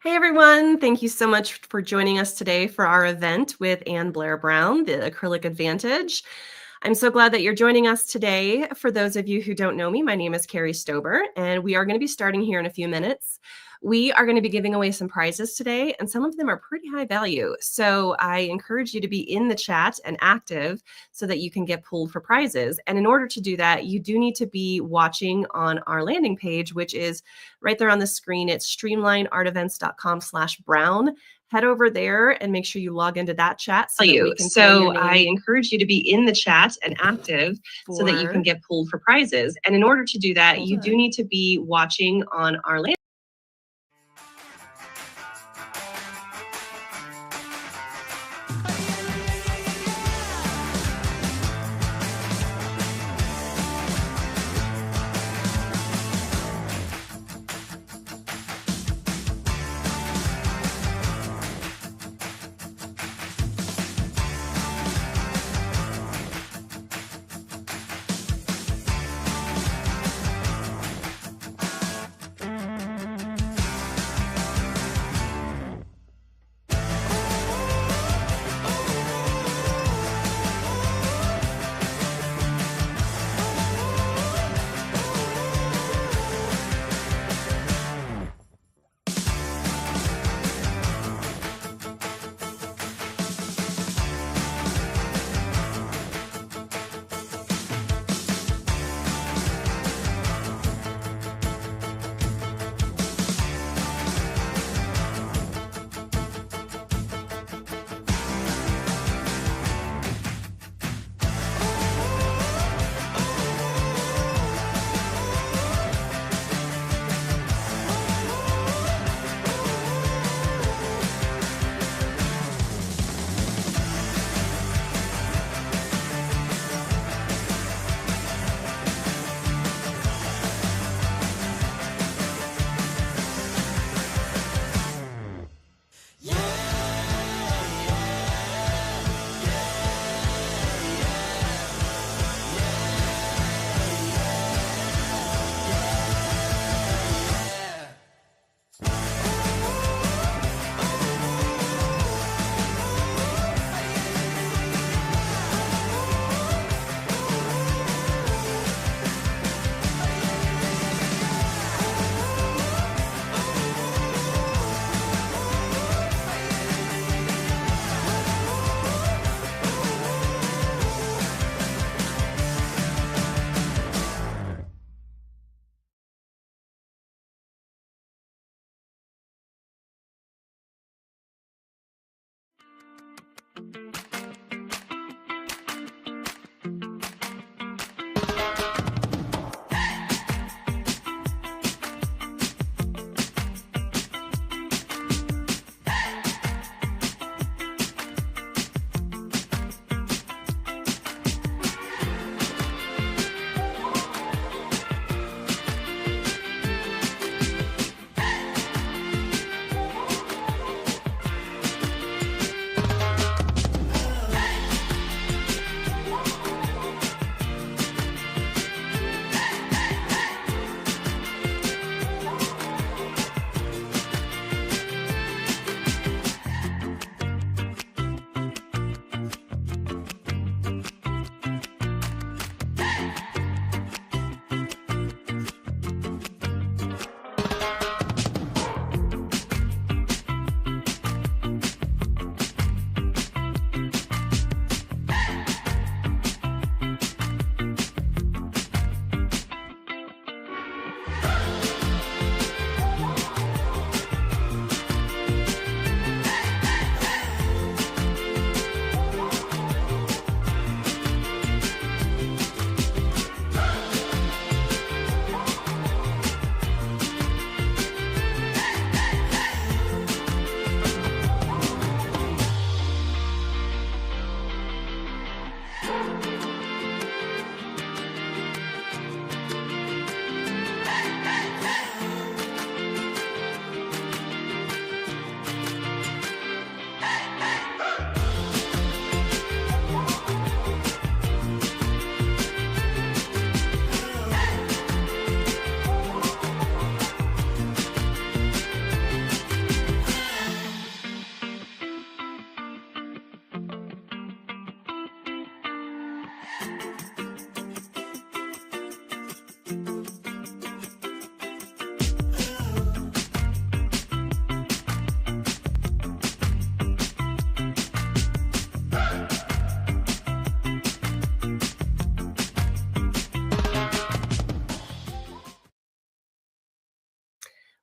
Hey everyone, thank you so much for joining us today for our event with Anne Blair Brown, the Acrylic Advantage. I'm so glad that you're joining us today. For those of you who don't know me, my name is Carrie Stober, and we are going to be starting here in a few minutes. We are going to be giving away some prizes today, and some of them are pretty high value. So I encourage you to be in the chat and active so that you can get pulled for prizes. And in order to do that, you do need to be watching on our landing page, which is right there on the screen. It's streamlineartevents.com/brown. Head over there and make sure you log into that chat so that we can I encourage you to be in the chat and active so that you can get pulled for prizes. And in order to do that, you do need to be watching on our landing.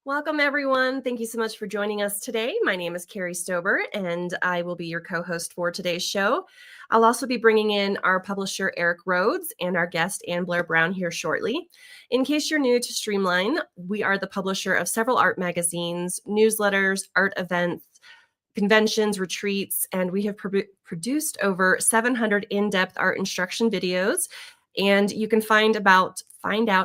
Welcome, everyone. Thank you so much for joining us today. My name is Carrie Stober, and I will be your co-host for today's show. I'll also be bringing in our publisher, Eric Rhoads, and our guest, Anne Blair Brown, here shortly. In case you're new to Streamline, we are the publisher of several art magazines, newsletters, art events, conventions, retreats, and we have produced over 700 in-depth art instruction videos. And you can find out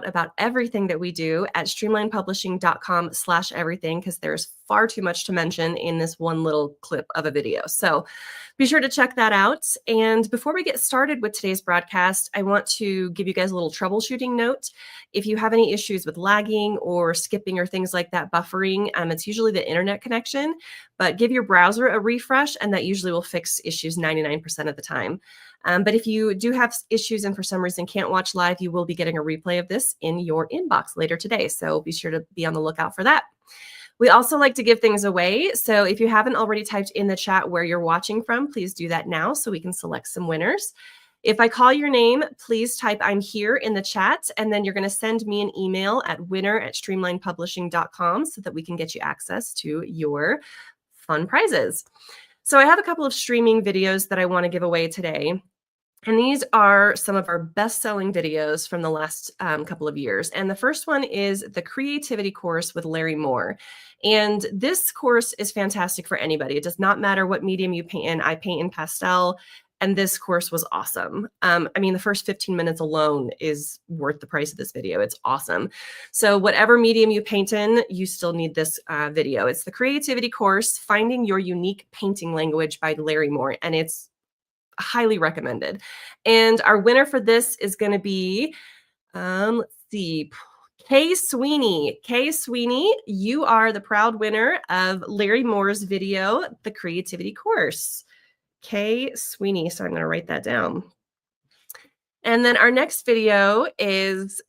about everything that we do at streamlinepublishing.com/everything, because there's far too much to mention in this one little clip of a video. So be sure to check that out. And before we get started with today's broadcast, I want to give you guys a little troubleshooting note. If you have any issues with lagging or skipping or things like that, buffering, it's usually the internet connection, but give your browser a refresh and that usually will fix issues 99% of the time. But if you do have issues and for some reason can't watch live, you will be getting a replay of this in your inbox later today. So be sure to be on the lookout for that. We also like to give things away. So if you haven't already typed in the chat where you're watching from, please do that now so we can select some winners. If I call your name, please type "I'm here" in the chat, and then you're going to send me an email at winner@streamlinepublishing.com so that we can get you access to your fun prizes. So I have a couple of streaming videos that I want to give away today. And these are some of our best-selling videos from the last couple of years. And the first one is the Creativity course with Larry Moore. And this course is fantastic for anybody. It does not matter what medium you paint in. I paint in pastel, and this course was awesome. I mean, the first 15 minutes alone is worth the price of this video. It's awesome. So whatever medium you paint in, you still need this video. It's the Creativity course, Finding Your Unique Painting Language by Larry Moore. And it's highly recommended. And our winner for this is going to be, let's see, Kay Sweeney. Kay Sweeney, you are the proud winner of Larry Moore's video, The Creativity Course. Kay Sweeney. So I'm going to write that down. And then our next video is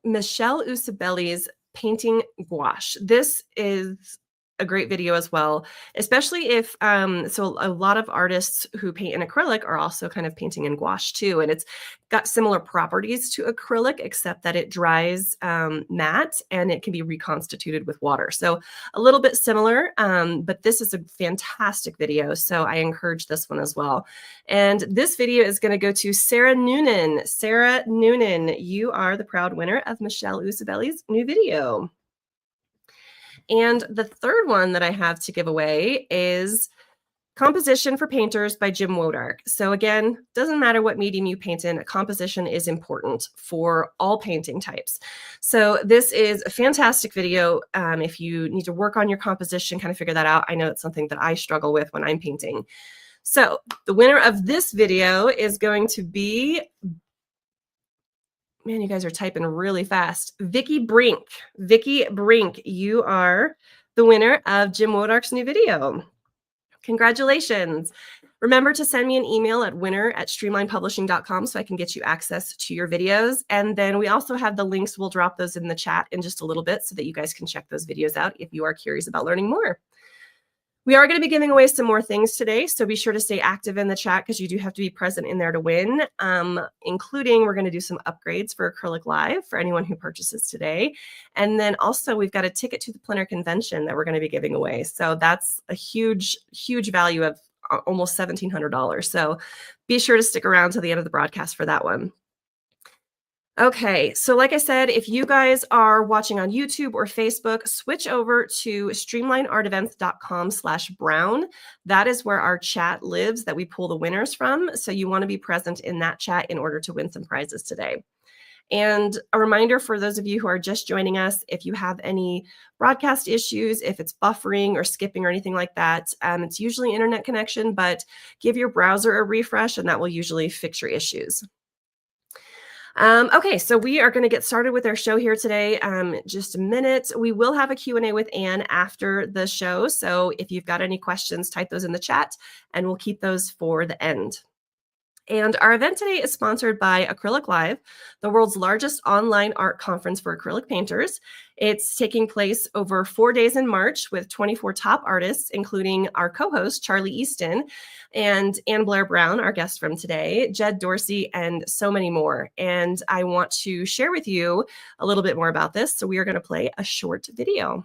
Michelle Usabelli's Painting Gouache. This is a great video as well, especially if, so a lot of artists who paint in acrylic are also kind of painting in gouache too. And it's got similar properties to acrylic, except that it dries matte and it can be reconstituted with water. So a little bit similar, but this is a fantastic video. So I encourage this one as well. And this video is going to go to Sarah Noonan. Sarah Noonan, you are the proud winner of Michelle Usabelli's new video. And the third one that I have to give away is Composition for Painters by Jim Wodark. So again, doesn't matter what medium you paint in, composition is important for all painting types. So this is a fantastic video. If you need to work on your composition, kind of figure that out. I know it's something that I struggle with when I'm painting. So the winner of this video is going to be, man, you guys are typing really fast. Vicky Brink. Vicky Brink, you are the winner of Jim Wodark's new video. Congratulations. Remember to send me an email at winner@streamlinepublishing.com so I can get you access to your videos. And then we also have the links. We'll drop those in the chat in just a little bit so that you guys can check those videos out if you are curious about learning more. We are going to be giving away some more things today, so be sure to stay active in the chat because you do have to be present in there to win, including we're going to do some upgrades for Acrylic Live for anyone who purchases today. And then also we've got a ticket to the Plein Air Convention that we're going to be giving away. So that's a huge, huge value of almost $1,700. So be sure to stick around to the end of the broadcast for that one. Okay, so like I said, if you guys are watching on YouTube or Facebook, switch over to streamlineartevents.com/brown. That is where our chat lives that we pull the winners from. So you want to be present in that chat in order to win some prizes today. And a reminder for those of you who are just joining us, if you have any broadcast issues, if it's buffering or skipping or anything like that, it's usually internet connection, but give your browser a refresh and that will usually fix your issues. Okay, so we are going to get started with our show here today. Just a minute. We will have a Q&A with Anne after the show. So if you've got any questions, type those in the chat and we'll keep those for the end. And our event today is sponsored by Acrylic Live, the world's largest online art conference for acrylic painters. It's taking place over 4 days in March with 24 top artists, including our co-host, Charlie Easton, and Anne Blair Brown, our guest from today, Jed Dorsey, and so many more. And I want to share with you a little bit more about this. So we are going to play a short video.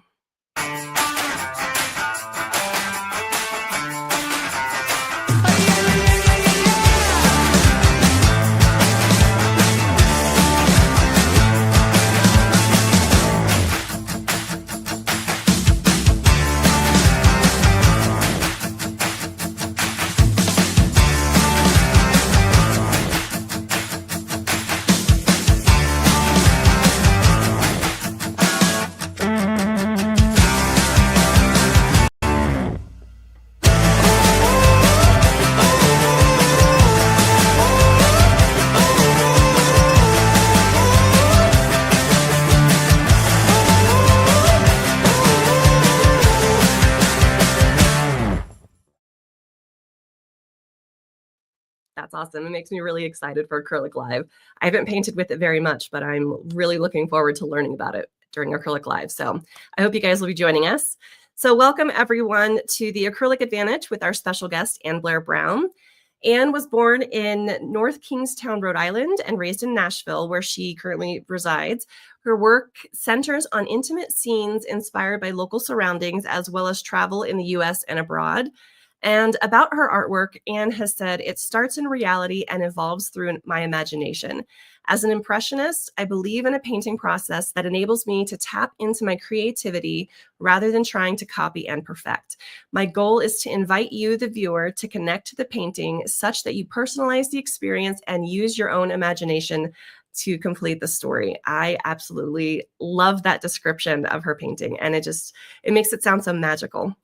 That's awesome. It makes me really excited for Acrylic Live. I haven't painted with it very much, but I'm really looking forward to learning about it during Acrylic Live. So I hope you guys will be joining us. So welcome everyone to the Acrylic Advantage with our special guest, Anne Blair Brown. Anne was born in North Kingstown, Rhode Island, and raised in Nashville, where she currently resides. Her work centers on intimate scenes inspired by local surroundings, as well as travel in the US and abroad. And about her artwork, Anne has said, it starts in reality and evolves through my imagination. As an impressionist, I believe in a painting process that enables me to tap into my creativity rather than trying to copy and perfect. My goal is to invite you, the viewer, to connect to the painting such that you personalize the experience and use your own imagination to complete the story. I absolutely love that description of her painting, and it makes it sound so magical.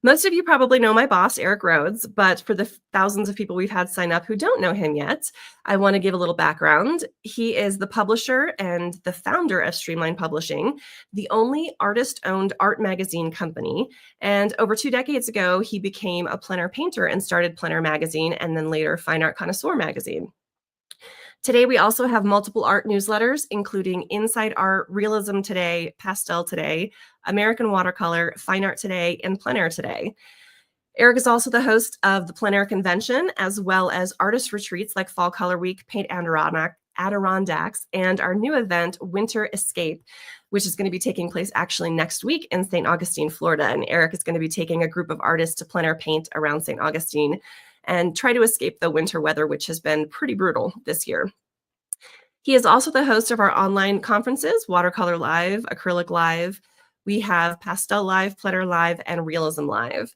Most of you probably know my boss, Eric Rhoads, but for the thousands of people we've had sign up who don't know him yet, I want to give a little background. He is the publisher and the founder of Streamline Publishing, the only artist-owned art magazine company. And over 2 decades ago, he became a plein air painter and started Plein Air Magazine, and then later Fine Art Connoisseur magazine. Today, we also have multiple art newsletters, including Inside Art, Realism Today, Pastel Today, American Watercolor, Fine Art Today, and Plein Air Today. Eric is also the host of the Plein Air Convention, as well as artist retreats like Fall Color Week, Paint Adirondacks, and our new event, Winter Escape, which is going to be taking place actually next week in St. Augustine, Florida. And Eric is going to be taking a group of artists to plein air paint around St. Augustine and try to escape the winter weather, which has been pretty brutal this year. He is also the host of our online conferences, Watercolor Live, Acrylic Live. We have Pastel Live, Plein Air Live, and Realism Live.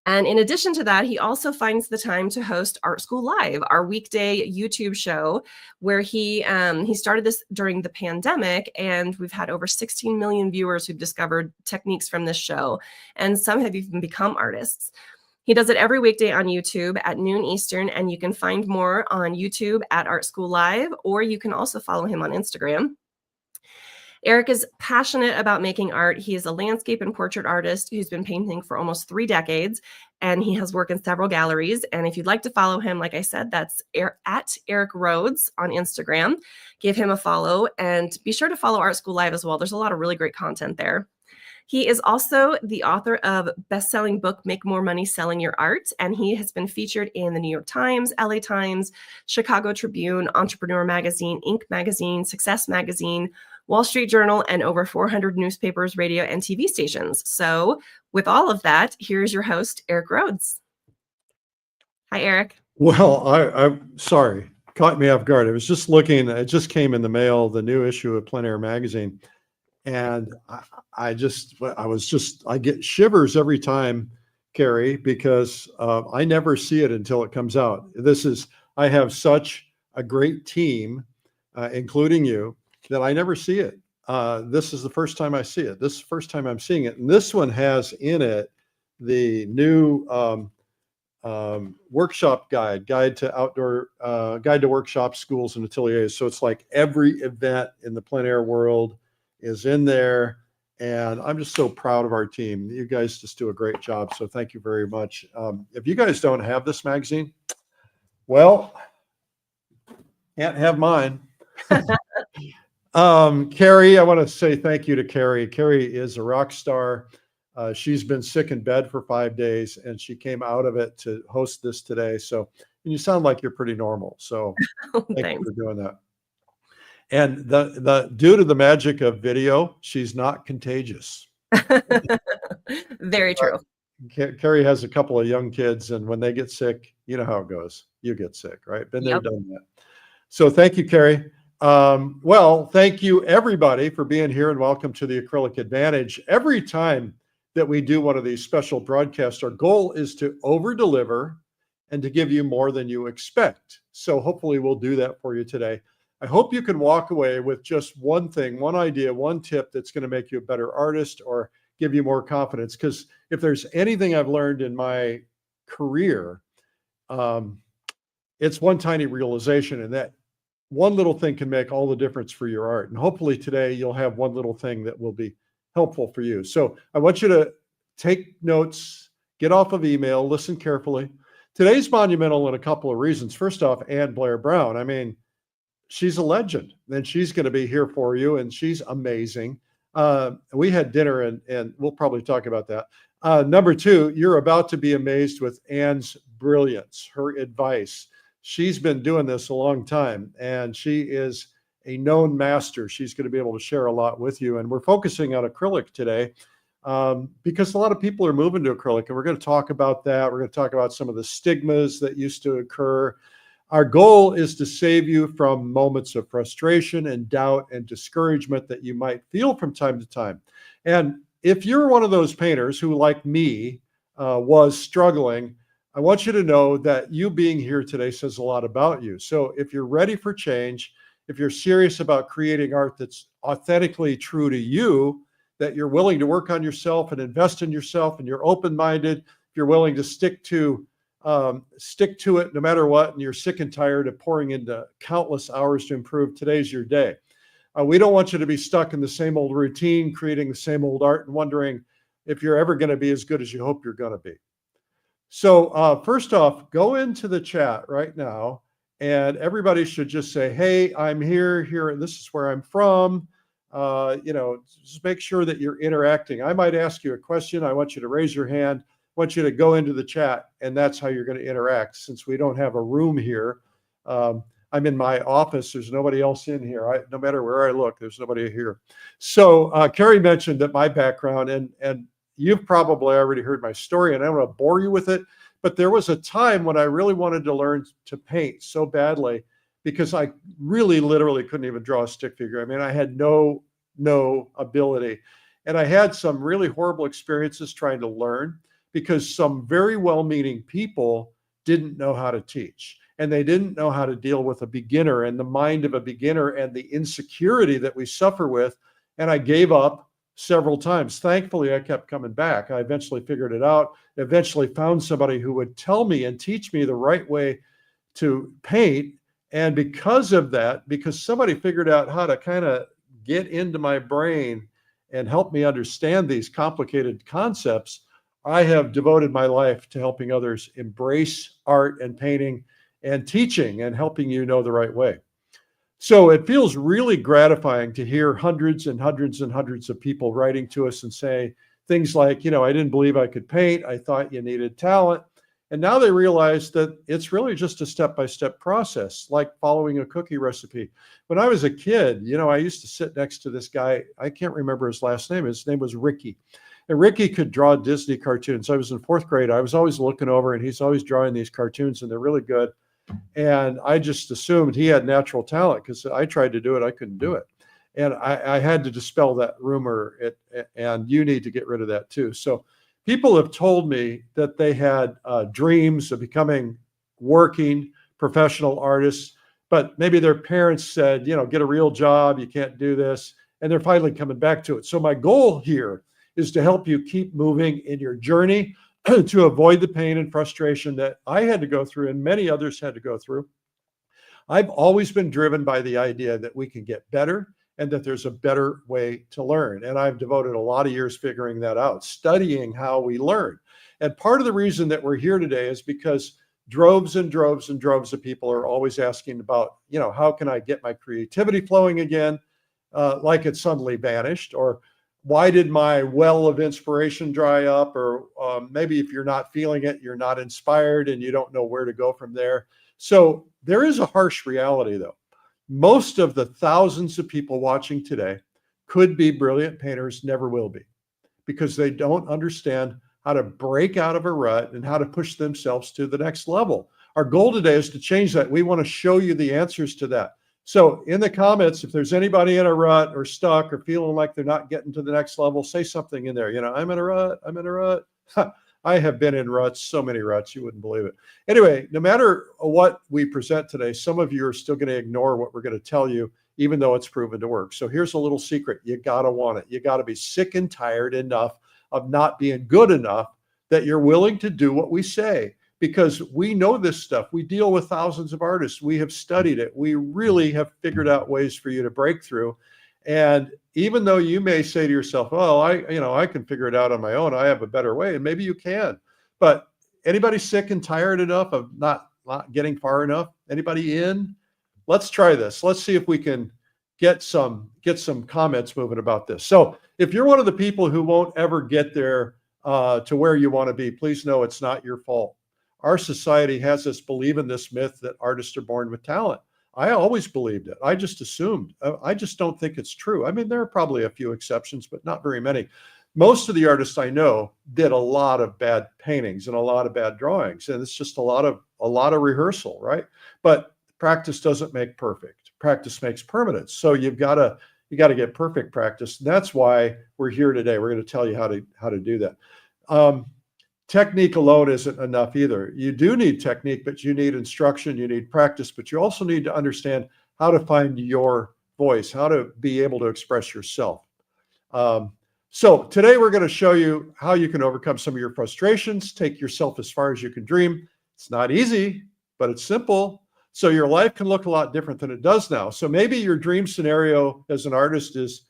And in addition to that, he also finds the time to host Art School Live, our weekday YouTube show, where he started this during the pandemic, and we've had over 16 million viewers who've discovered techniques from this show, and some have even become artists. He does it every weekday on YouTube at noon Eastern, and you can find more on YouTube at Art School Live, or you can also follow him on Instagram. Eric is passionate about making art. He is a landscape and portrait artist who's been painting for almost 3 decades, and he has worked in several galleries. And if you'd like to follow him, like I said, that's at Eric Rhoads on Instagram. Give him a follow, and be sure to follow Art School Live as well. There's a lot of really great content there. He is also the author of best-selling book, Make More Money Selling Your Art, and he has been featured in the New York Times, LA Times, Chicago Tribune, Entrepreneur Magazine, Inc. Magazine, Success Magazine, Wall Street Journal, and over 400 newspapers, radio, and TV stations. So with all of that, here's your host, Eric Rhoads. Hi, Eric. Well, I'm sorry, caught me off guard. I was just looking, it just came in the mail, the new issue of Plein Air Magazine. And I get shivers every time, Carrie, because I never see it until it comes out. I have such a great team, including you, that I never see it. This is the first time I see it. This is the first time I'm seeing it. And this one has in it the new workshop guide to workshop schools and ateliers. So it's like every event in the plein air world is in there, and I'm just so proud of our team. You guys just do a great job, so thank you very much. If you guys don't have this magazine, well, can't have mine. Carrie, I want to say thank you to Carrie. Carrie is a rock star. She's been sick in bed for 5 days, and she came out of it to host this today. So, and you sound like you're pretty normal. So thank you for doing that. And due to the magic of video, she's not contagious. Very true. Carrie has a couple of young kids, and when they get sick, you know how it goes. You get sick, right? Been there, Yep. done that. So thank you, Carrie. Well, thank you everybody for being here, and welcome to the Acrylic Advantage. Every time that we do one of these special broadcasts, our goal is to over-deliver and to give you more than you expect. So hopefully we'll do that for you today. I hope you can walk away with just one thing, one idea, one tip that's going to make you a better artist or give you more confidence. Because if there's anything I've learned in my career, it's one tiny realization, and that one little thing can make all the difference for your art. And hopefully today you'll have one little thing that will be helpful for you. So I want you to take notes, get off of email, listen carefully. Today's monumental in a couple of reasons. First off, Anne Blair Brown. I mean, she's a legend, and she's going to be here for you, and she's amazing. We had dinner, and we'll probably talk about that. Number two, you're about to be amazed with Anne's brilliance, her advice. She's been doing this a long time, and she is a known master. She's going to be able to share a lot with you. And we're focusing on acrylic today because a lot of people are moving to acrylic, and we're going to talk about that. We're going to talk about some of the stigmas that used to occur. Our goal is to save you from moments of frustration and doubt and discouragement that you might feel from time to time. And if you're one of those painters who, like me, was struggling, I want you to know that you being here today says a lot about you. So if you're ready for change, if you're serious about creating art that's authentically true to you, that you're willing to work on yourself and invest in yourself, and you're open-minded, if you're willing to stick to it no matter what, and you're sick and tired of pouring into countless hours to improve, today's your day. We don't want you to be stuck in the same old routine, creating the same old art and wondering if you're ever going to be as good as you hope you're going to be. So first off, go into the chat right now, and everybody should just say, hey, I'm here, and this is where I'm from. Just make sure that you're interacting. I might ask you a question. I want you to raise your hand. I want you to go into the chat, and that's how you're going to interact. Since we don't have a room here, I'm in my office. There's nobody else in here. No matter where I look, there's nobody here. So Carrie mentioned that my background, and you've probably already heard my story, and I don't want to bore you with it, but there was a time when I really wanted to learn to paint so badly because I really literally couldn't even draw a stick figure. I mean, I had no ability. And I had some really horrible experiences trying to learn because some very well-meaning people didn't know how to teach. And they didn't know how to deal with a beginner and the mind of a beginner and the insecurity that we suffer with. And I gave up several times. Thankfully, I kept coming back. I eventually figured it out, eventually found somebody who would tell me and teach me the right way to paint. And because of that, because somebody figured out how to kind of get into my brain and help me understand these complicated concepts, I have devoted my life to helping others embrace art and painting and teaching and helping you know the right way. So it feels really gratifying to hear hundreds and hundreds and hundreds of people writing to us and say things like, I didn't believe I could paint. I thought you needed talent. And now they realize that it's really just a step-by-step process, like following a cookie recipe. When I was a kid, I used to sit next to this guy. I can't remember his last name. His name was Ricky. And Ricky could draw Disney cartoons. I was in fourth grade. I was always looking over, and he's always drawing these cartoons, and they're really good. And I just assumed he had natural talent because I tried to do it. I couldn't do it. And I had to dispel that rumor, and you need to get rid of that too. So people have told me that they had dreams of becoming working professional artists, but maybe their parents said, get a real job. You can't do this. And they're finally coming back to it. So my goal here is to help you keep moving in your journey to avoid the pain and frustration that I had to go through and many others had to go through. I've always been driven by the idea that we can get better and that there's a better way to learn. And I've devoted a lot of years figuring that out, studying how we learn. And part of the reason that we're here today is because droves and droves and droves of people are always asking about, how can I get my creativity flowing again, like it suddenly vanished, or why did my well of inspiration dry up? Or maybe if you're not feeling it, you're not inspired and you don't know where to go from there. So there is a harsh reality though. Most of the thousands of people watching today could be brilliant painters, never will be, because they don't understand how to break out of a rut and how to push themselves to the next level. Our goal today is to change that. We want to show you the answers to that. So in the comments, if there's anybody in a rut or stuck or feeling like they're not getting to the next level, say something in there. You know, I'm in a rut. I'm in a rut. I have been in ruts, so many ruts, you wouldn't believe it. Anyway, no matter what we present today, some of you are still going to ignore what we're going to tell you, even though it's proven to work. So here's a little secret. You got to want it. You got to be sick and tired enough of not being good enough that you're willing to do what we say. Because we know this stuff. We deal with thousands of artists. We have studied it. We really have figured out ways for you to break through. And even though you may say to yourself, "Oh, I can figure it out on my own. I have a better way," and maybe you can. But anybody sick and tired enough of not getting far enough? Anybody in? Let's try this. Let's see if we can get some comments moving about this. So if you're one of the people who won't ever get there to where you want to be, please know it's not your fault. Our society has us believe in this myth that artists are born with talent. I always believed it. I just assumed. I just don't think it's true. I mean, there are probably a few exceptions, but not very many. Most of the artists I know did a lot of bad paintings and a lot of bad drawings, and it's just a lot of rehearsal, right? But practice doesn't make perfect. Practice makes permanence. So you got to get perfect practice. And that's why we're here today. We're going to tell you how to do that. Technique alone isn't enough either. You do need technique, but you need instruction, you need practice, but you also need to understand how to find your voice, how to be able to express yourself. So today we're going to show you how you can overcome some of your frustrations, take yourself as far as you can dream. It's not easy, but it's simple. So your life can look a lot different than it does now. So maybe your dream scenario as an artist is,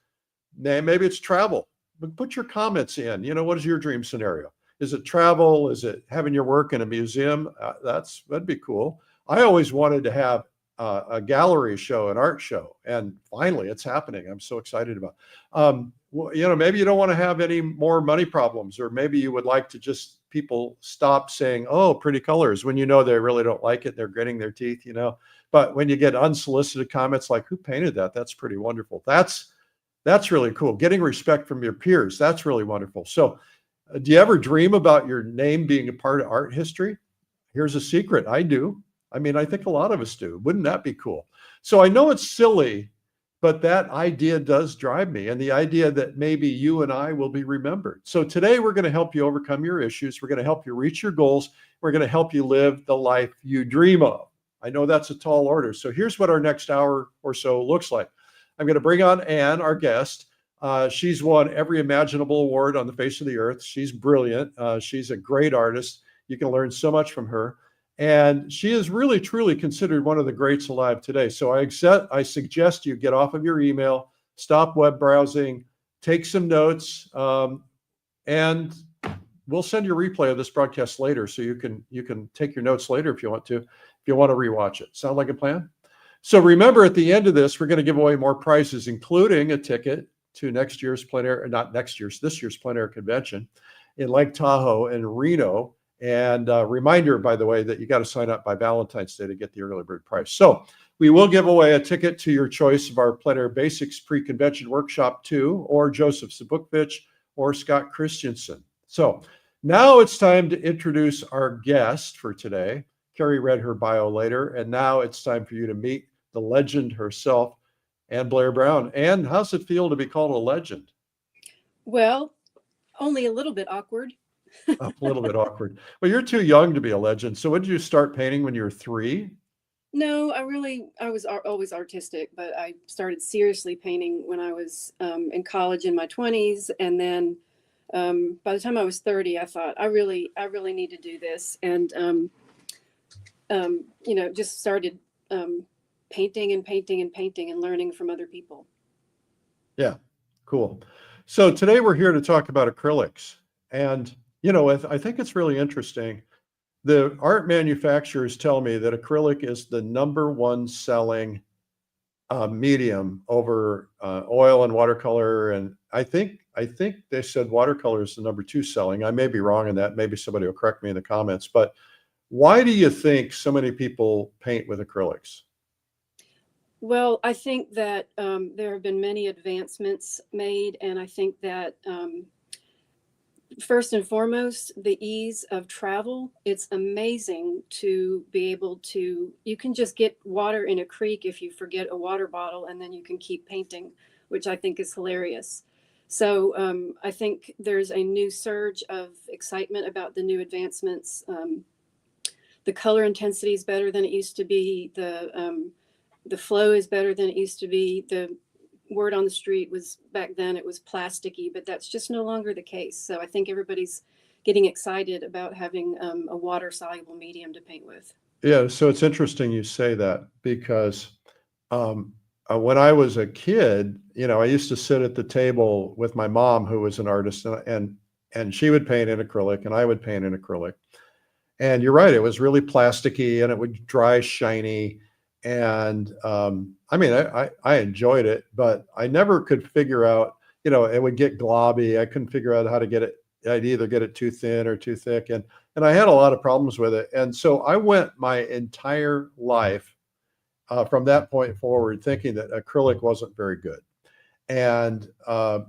maybe it's travel. But put your comments in. You know, what is your dream scenario? Is it travel? Is it having your work in a museum? That'd be cool. I always wanted to have a gallery show, an art show, and finally it's happening. I'm so excited about it. Well, you know, maybe you don't want to have any more money problems, or maybe you would like to just people stop saying, "Oh, pretty colors," when you know they really don't like it. They're gritting their teeth, you know. But when you get unsolicited comments like, "Who painted that?" That's pretty wonderful. That's really cool. Getting respect from your peers, that's really wonderful. So do you ever dream about your name being a part of art history? Here's a secret. I do. I mean, I think a lot of us do. Wouldn't that be cool? So I know it's silly, but that idea does drive me, and the idea that maybe you and I will be remembered. So today we're going to help you overcome your issues. We're going to help you reach your goals. We're going to help you live the life you dream of. I know that's a tall order. So here's what our next hour or so looks like. I'm going to bring on Anne, our guest. She's won every imaginable award on the face of the earth. She's brilliant. She's a great artist. You can learn so much from her. And she is really, truly considered one of the greats alive today. So I suggest you get off of your email, stop web browsing, take some notes, and we'll send you a replay of this broadcast later, so you can take your notes later if you want to rewatch it. Sound like a plan? So remember, at the end of this, we're going to give away more prizes, including a ticket to this year's Plein Air Convention in Lake Tahoe and Reno. And reminder, by the way, that you got to sign up by Valentine's Day to get the early bird price. So we will give away a ticket to your choice of our Plein Air Basics Pre-Convention Workshop 2, or Joseph Zbukvich, or Scott Christensen. So now it's time to introduce our guest for today. Carrie read her bio later, and now it's time for you to meet the legend herself, Anne Blair Brown. Anne, how's it feel to be called a legend? Well, only a little bit awkward. A little bit awkward. Well, you're too young to be a legend. So when did you start painting? When you were 3? No, I was always artistic, but I started seriously painting when I was in college in my 20s. And then by the time I was 30, I thought, I really need to do this. And, just started painting and learning from other people. Yeah, cool. So today we're here to talk about acrylics. And, you know, I think it's really interesting. The art manufacturers tell me that acrylic is the #1 selling medium over oil and watercolor. And I think they said watercolor is the #2 selling. I may be wrong in that. Maybe somebody will correct me in the comments. But why do you think so many people paint with acrylics? Well, I think that there have been many advancements made, and I think that first and foremost, the ease of travel. It's amazing to be able to, you can just get water in a creek if you forget a water bottle, and then you can keep painting, which I think is hilarious. So I think there's a new surge of excitement about the new advancements. The color intensity is better than it used to be. The flow is better than it used to be. The word on the street was back then it was plasticky, but that's just no longer the case. So I think everybody's getting excited about having a water soluble medium to paint with. Yeah, so it's interesting you say that because when I was a kid, I used to sit at the table with my mom, who was an artist, and she would paint in acrylic and I would paint in acrylic. And you're right, it was really plasticky and it would dry shiny. And I mean, I enjoyed it, but I never could figure out, it would get globby. I couldn't figure out how to get it. I'd either get it too thin or too thick. And I had a lot of problems with it. And so I went my entire life from that point forward thinking that acrylic wasn't very good. And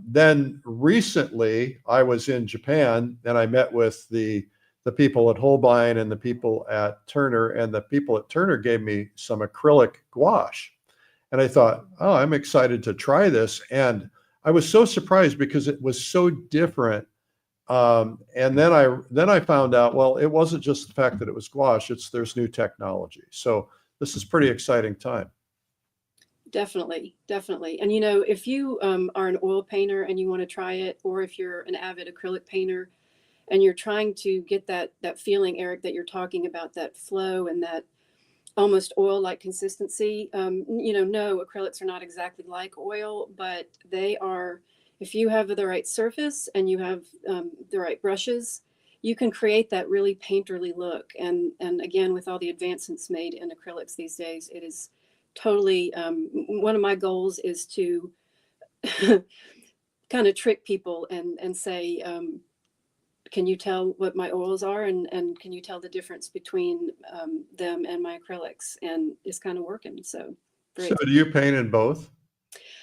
then recently I was in Japan and I met with the people at Holbein and the people at Turner, and the people at Turner gave me some acrylic gouache. And I thought, oh, I'm excited to try this. And I was so surprised because it was so different. And then I found out, well, it wasn't just the fact that it was gouache, there's new technology. So this is pretty exciting time. Definitely. And, if you are an oil painter and you want to try it, or if you're an avid acrylic painter, and you're trying to get that feeling, Eric, that you're talking about, that flow and that almost oil-like consistency. No, acrylics are not exactly like oil, but they are, if you have the right surface and you have the right brushes, you can create that really painterly look. And again, with all the advancements made in acrylics these days, it is totally, one of my goals is to kind of trick people and say, can you tell what my oils are, and can you tell the difference between them and my acrylics? And it's kind of working. So do you paint in both?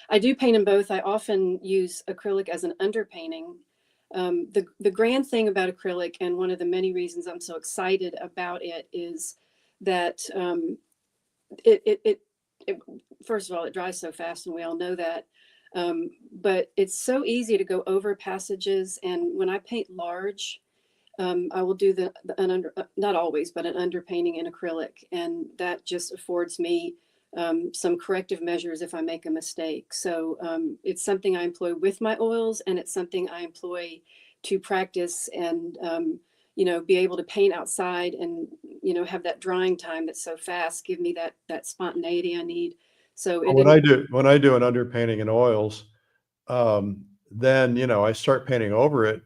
I do paint in both. I often use acrylic as an underpainting. The grand thing about acrylic, and one of the many reasons I'm so excited about it, is that it first of all, it dries so fast, and we all know that. But it's so easy to go over passages. And when I paint large, I will do not always, but an underpainting in acrylic. And that just affords me some corrective measures if I make a mistake. So it's something I employ with my oils, and it's something I employ to practice and, be able to paint outside and, have that drying time that's so fast, give me that spontaneity I need. So when I do an underpainting in oils, then, I start painting over it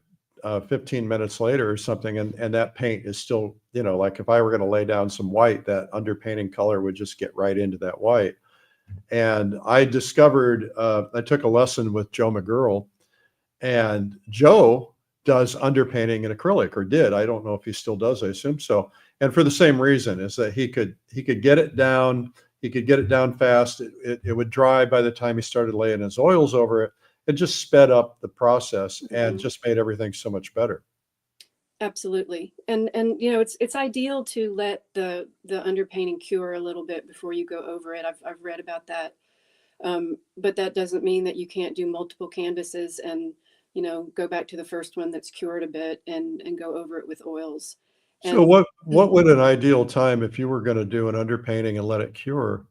15 minutes later or something. And that paint is still, like if I were going to lay down some white, that underpainting color would just get right into that white. And I discovered, I took a lesson with Joe McGurl, and Joe does underpainting in acrylic, or did. I don't know if he still does. I assume so. And for the same reason, is that he could get it down. He could get it down fast. It would dry by the time he started laying his oils over it. It just sped up the process and just made everything so much better. Absolutely. And it's ideal to let the underpainting cure a little bit before you go over it. I've read about that. But that doesn't mean that you can't do multiple canvases and, go back to the first one that's cured a bit and go over it with oils. So what would an ideal time, if you were going to do an underpainting and let it cure,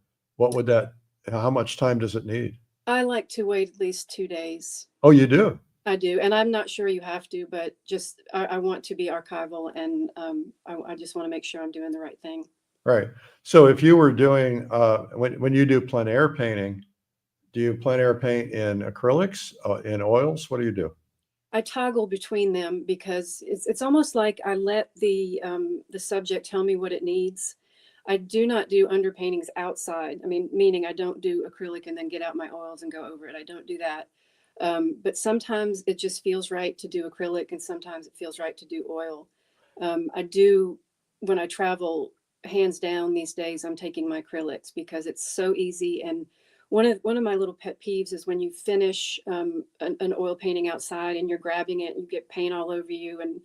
how much time does it need? I like to wait at least 2 days. Oh, you do? I do. And I'm not sure you have to, but just, I want to be archival, and I just want to make sure I'm doing the right thing. Right. So if you were doing, when you do plein air painting, do you plein air paint in acrylics, in oils? What do you do? I toggle between them because it's almost like I let the subject tell me what it needs. I do not do underpaintings outside. I mean, meaning I don't do acrylic and then get out my oils and go over it. I don't do that. But sometimes it just feels right to do acrylic, and sometimes it feels right to do oil. I do, when I travel, hands down these days, I'm taking my acrylics because it's so easy. And one of my little pet peeves is when you finish an oil painting outside and you're grabbing it and you get paint all over you, and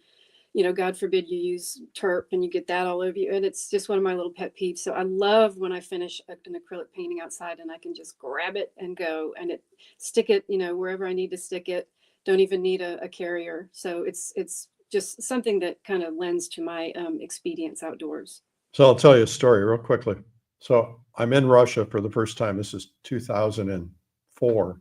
God forbid you use turp and you get that all over you. And it's just one of my little pet peeves. So I love when I finish an acrylic painting outside and I can just grab it and go and stick it, wherever I need to stick it. Don't even need a carrier. So it's just something that kind of lends to my expedience outdoors. So I'll tell you a story real quickly. So I'm in Russia for the first time. This is 2004.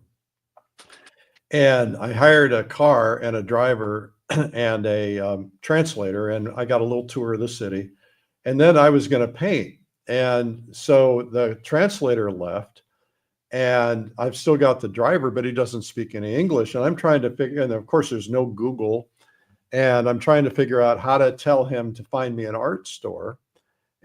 And I hired a car and a driver and a translator, and I got a little tour of the city. And then I was going to paint. And so the translator left, and I've still got the driver, but he doesn't speak any English. And I'm trying to figure, and of course there's no Google, and I'm trying to figure out how to tell him to find me an art store.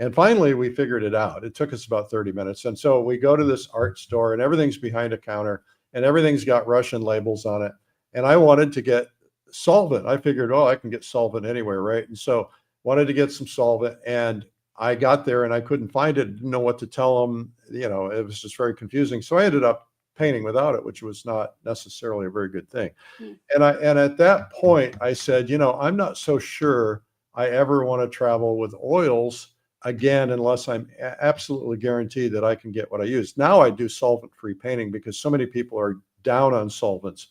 And finally we figured it out. It took us about 30 minutes. And so we go to this art store and everything's behind a counter and everything's got Russian labels on it. And I wanted to get solvent. I figured, I can get solvent anywhere, right? And so wanted to get some solvent, and I got there and I couldn't find it. Didn't know what to tell them. It was just very confusing. So I ended up painting without it, which was not necessarily a very good thing. And at that point I said, I'm not so sure I ever want to travel with oils again, unless I'm absolutely guaranteed that I can get what I use. Now I do solvent-free painting because so many people are down on solvents.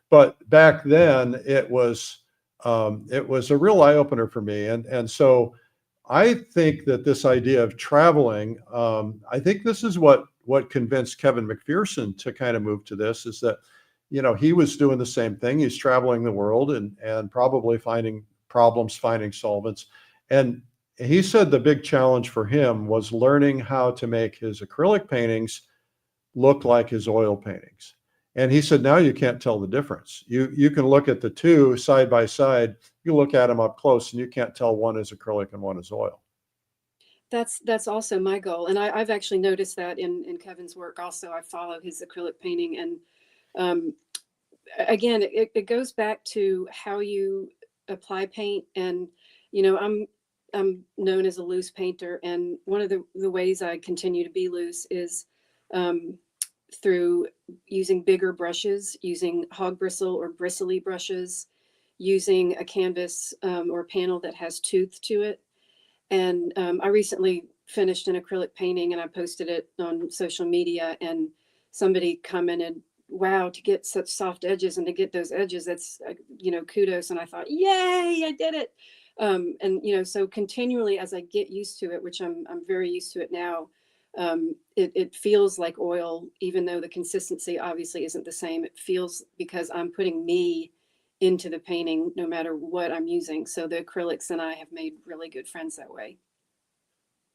But back then it was a real eye-opener for me. And so I think that this idea of traveling, I think this is what convinced Kevin McPherson to kind of move to this, is that, he was doing the same thing. He's traveling the world and probably finding problems, finding solvents. And he said the big challenge for him was learning how to make his acrylic paintings look like his oil paintings. And he said, now you can't tell the difference. You can look at the two side by side. You look at them up close and you can't tell one is acrylic and one is oil. That's also my goal. And I've actually noticed that in Kevin's work also. I follow his acrylic painting. And again, it goes back to how you apply paint. And, I'm known as a loose painter. And one of the ways I continue to be loose is through using bigger brushes, using hog bristle or bristly brushes, using a canvas or a panel that has tooth to it. And I recently finished an acrylic painting and I posted it on social media, and somebody commented, wow, to get such soft edges and to get those edges, that's, kudos. And I thought, yay, I did it. And, so continually as I get used to it, which I'm very used to it now, it feels like oil, even though the consistency obviously isn't the same. It feels, because I'm putting me into the painting no matter what I'm using. So the acrylics and I have made really good friends that way.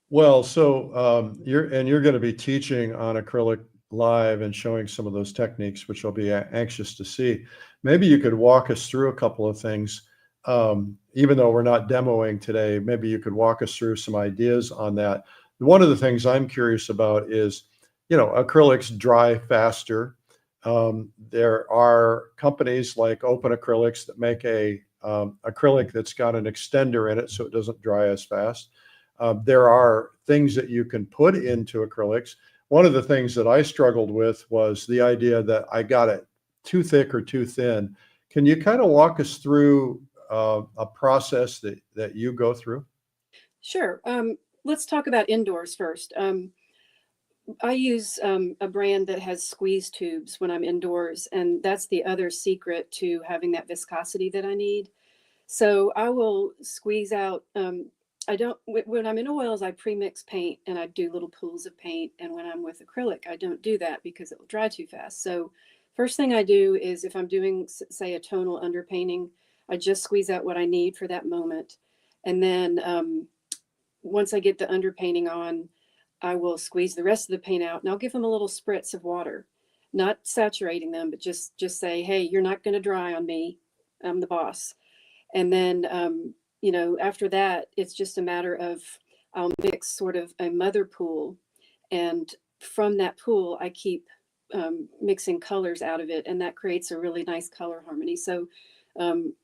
Well, so you're going to be teaching on acrylic live and showing some of those techniques, which I'll be anxious to see. Maybe you could walk us through a couple of things. Even though we're not demoing today, maybe you could walk us through some ideas on that. One of the things I'm curious about is, acrylics dry faster. There are companies like Open Acrylics that make a acrylic that's got an extender in it so it doesn't dry as fast. There are things that you can put into acrylics. One of the things that I struggled with was the idea that I got it too thick or too thin. Can you kind of walk us through a process that you go through? Sure. Let's talk about indoors first. I use a brand that has squeeze tubes when I'm indoors, and that's the other secret to having that viscosity that I need. So I will squeeze out, when I'm in oils, I pre-mix paint and I do little pools of paint. And when I'm with acrylic, I don't do that because it will dry too fast. So first thing I do is, if I'm doing, say, a tonal underpainting, I just squeeze out what I need for that moment. And then once I get the underpainting on, I will squeeze the rest of the paint out, and I'll give them a little spritz of water, not saturating them, but just say, hey, you're not going to dry on me. I'm the boss. And then, after that, it's just a matter of, I'll mix sort of a mother pool. And from that pool, I keep mixing colors out of it. And that creates a really nice color harmony. So, and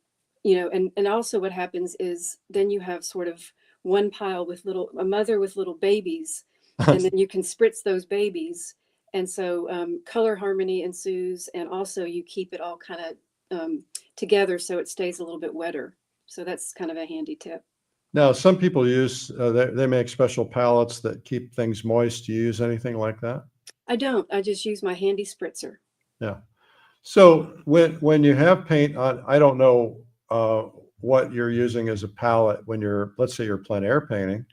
also what happens is then you have sort of one pile with a mother with little babies, and then you can spritz those babies And so color harmony ensues, and also you keep it all kind of together so it stays a little bit wetter. So that's kind of a handy tip. Now, some people use, they make special palettes that keep things moist. Do you use anything like that? I don't. I just use my handy spritzer. Yeah. So when you have paint on, I don't know what you're using as a palette when you're, let's say you're plein air painting.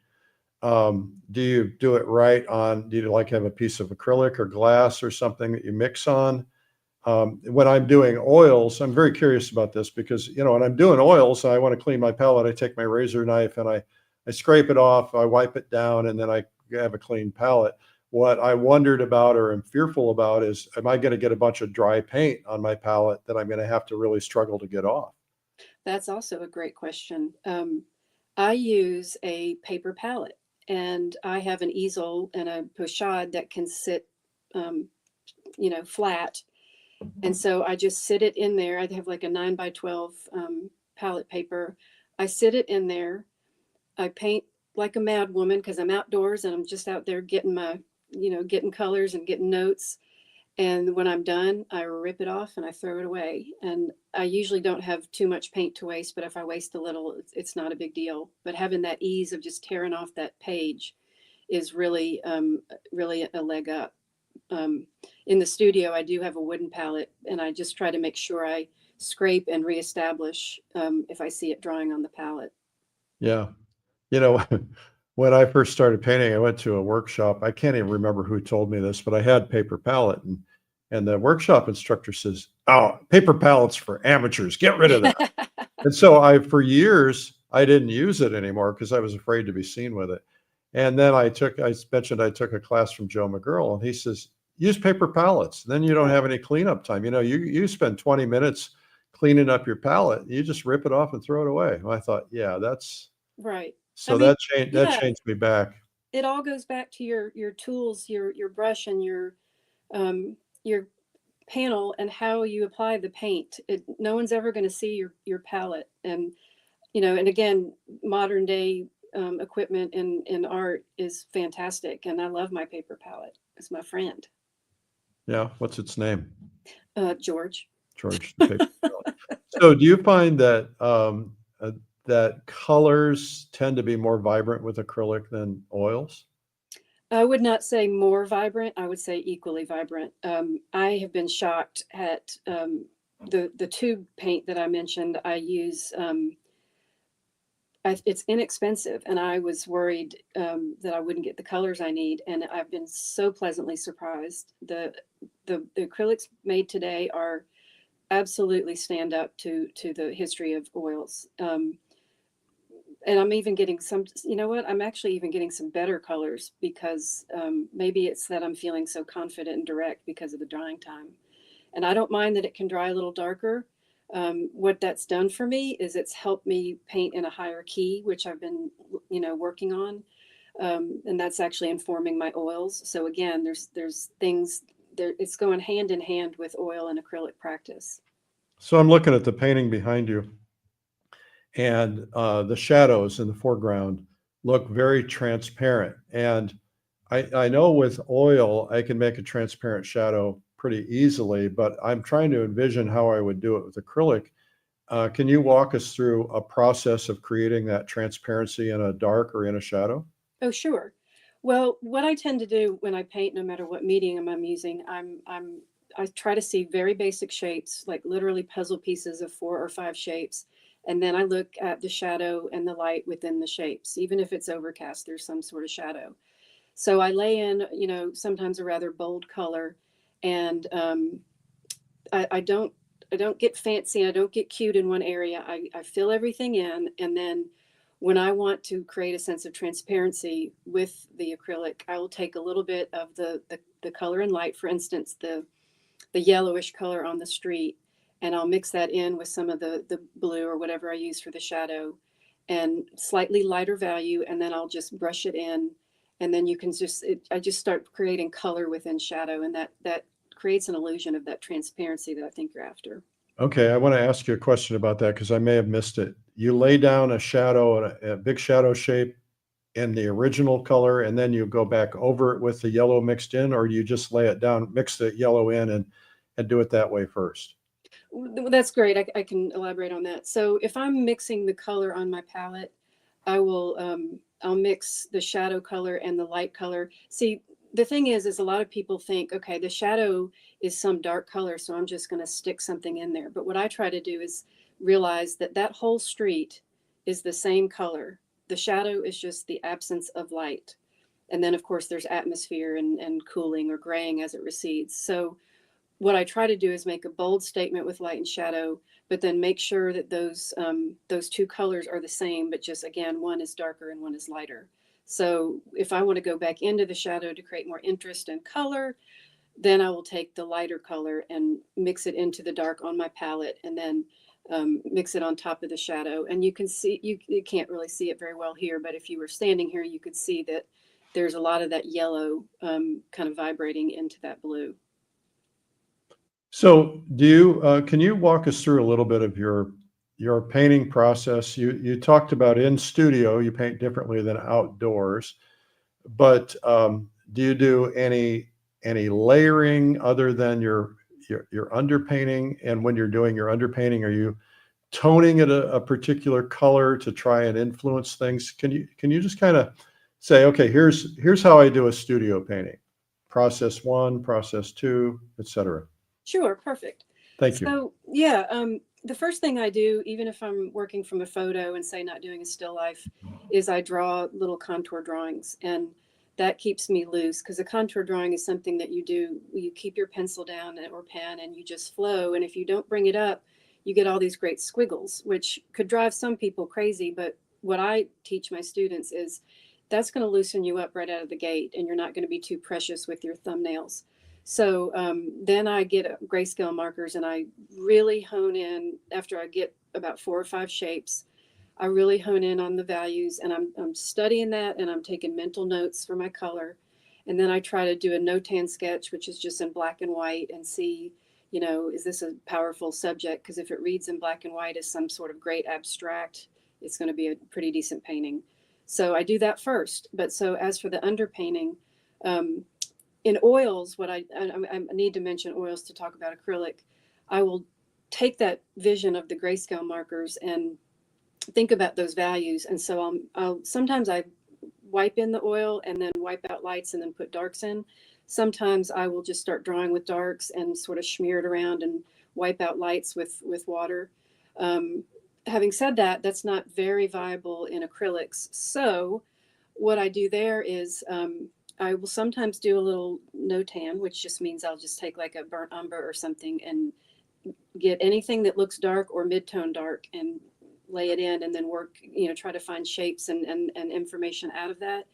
Do you do it right on, do you like have a piece of acrylic or glass or something that you mix on? When I'm doing oils, I'm very curious about this because, you know, when I'm doing oils, I want to clean my palette. I take my razor knife and I scrape it off, I wipe it down, and then I have a clean palette. What I wondered about or am fearful about is, am I going to get a bunch of dry paint on my palette that I'm going to have to really struggle to get off? That's also a great question. I use a paper palette, and I have an easel and a pochade that can sit, you know, flat. And so I just sit it in there. I have like a 9x12 palette paper. I sit it in there. I paint like a mad woman because I'm outdoors and I'm just out there getting my, you know, getting colors and getting notes. And when I'm done, I rip it off and I throw it away. And I usually don't have too much paint to waste, but if I waste a little, it's not a big deal. But having that ease of just tearing off that page is really, really a leg up. In the studio, I do have a wooden palette, and I just try to make sure I scrape and reestablish if I see it drawing on the palette. Yeah. You know, when I first started painting, I went to a workshop. I can't even remember who told me this, but I had paper palette, and the workshop instructor says, "Oh, paper palettes for amateurs, get rid of that." And so for years, I didn't use it anymore because I was afraid to be seen with it. And then I mentioned I took a class from Joe McGurl, and he says, use paper palettes. Then you don't have any cleanup time. You know, you spend 20 minutes cleaning up your palette. You just rip it off and throw it away. Well, I thought, yeah, that's right. So I mean, that changed me back. It all goes back to your tools, your brush, and your panel, and how you apply the paint. No one's ever going to see your palette. And you know, and again, modern day equipment in art is fantastic, and I love my paper palette. It's my friend. Yeah, what's its name? George. George. The paper palette. So, do you find that that colors tend to be more vibrant with acrylic than oils? I would not say more vibrant. I would say equally vibrant. I have been shocked at the tube paint that I mentioned. I use. It's inexpensive, and I was worried that I wouldn't get the colors I need, and I've been so pleasantly surprised. The acrylics made today are absolutely stand up to the history of oils. And I'm even getting some, you know what, I'm actually even getting some better colors because maybe it's that I'm feeling so confident and direct because of the drying time. And I don't mind that it can dry a little darker. What that's done for me is it's helped me paint in a higher key, which I've been, you know, working on. And that's actually informing my oils. So again, there's things there, it's going hand in hand with oil and acrylic practice. So I'm looking at the painting behind you, and the shadows in the foreground look very transparent. And I know with oil, I can make a transparent shadow pretty easily, but I'm trying to envision how I would do it with acrylic. Can you walk us through a process of creating that transparency in a dark or in a shadow? Oh, sure. Well, what I tend to do when I paint, no matter what medium I'm using, I try to see very basic shapes, like literally puzzle pieces of 4 or 5 shapes. And then I look at the shadow and the light within the shapes. Even if it's overcast, there's some sort of shadow. So I lay in, you know, sometimes a rather bold color, and I don't get fancy. I don't get cute in one area. I fill everything in, and then when I want to create a sense of transparency with the acrylic, I will take a little bit of the color and light. For instance, the yellowish color on the street, and I'll mix that in with some of the blue or whatever I use for the shadow, and slightly lighter value, and then I'll just brush it in, and then you can I just start creating color within shadow, and that creates an illusion of that transparency that I think you're after. Okay, I want to ask you a question about that because I may have missed it. You lay down a shadow, a big shadow shape in the original color and then you go back over it with the yellow mixed in, or do you just lay it down, mix the yellow in and do it that way first? That's great. I can elaborate on that. So if I'm mixing the color on my palette, I will I'll mix the shadow color and the light color. See, the thing is a lot of people think, okay, the shadow is some dark color, so I'm just going to stick something in there. But what I try to do is realize that that whole street is the same color. The shadow is just the absence of light. And then, of course, there's atmosphere and cooling or graying as it recedes. So what I try to do is make a bold statement with light and shadow, but then make sure that those two colors are the same, but just, again, one is darker and one is lighter. So if I want to go back into the shadow to create more interest and color, then I will take the lighter color and mix it into the dark on my palette, and then mix it on top of the shadow. And you can see, you can't really see it very well here, but if you were standing here, you could see that there's a lot of that yellow kind of vibrating into that blue. So do you, can you walk us through a little bit of your painting process? You talked about in studio, you paint differently than outdoors, but do you do any layering other than your underpainting? And when you're doing your underpainting, are you toning it a particular color to try and influence things? Can you just kind of say, okay, here's how I do a studio painting, process 1, process 2, etc. Sure, perfect. Thank you. So yeah, the first thing I do, even if I'm working from a photo and say not doing a still life, is I draw little contour drawings, and that keeps me loose, because a contour drawing is something that you do, you keep your pencil down or pen and you just flow. And if you don't bring it up, you get all these great squiggles, which could drive some people crazy. But what I teach my students is that's going to loosen you up right out of the gate, and you're not going to be too precious with your thumbnails. So then I get grayscale markers, and I really hone in after I get about 4 or 5 shapes. I really hone in on the values, and I'm studying that, and I'm taking mental notes for my color. And then I try to do a no-tan sketch, which is just in black and white, and see, you know, is this a powerful subject? Because if it reads in black and white as some sort of great abstract, it's going to be a pretty decent painting. So I do that first. But so as for the underpainting, in oils, what I need to mention oils to talk about acrylic. I will take that vision of the grayscale markers and think about those values. And so I'll sometimes I wipe in the oil and then wipe out lights and then put darks in. Sometimes I will just start drawing with darks and sort of smear it around and wipe out lights with water. Having said that, that's not very viable in acrylics. So what I do there is I will sometimes do a little no tan, which just means I'll just take like a burnt umber or something and get anything that looks dark or mid-tone dark and lay it in, and then work, you know, try to find shapes and information out of that.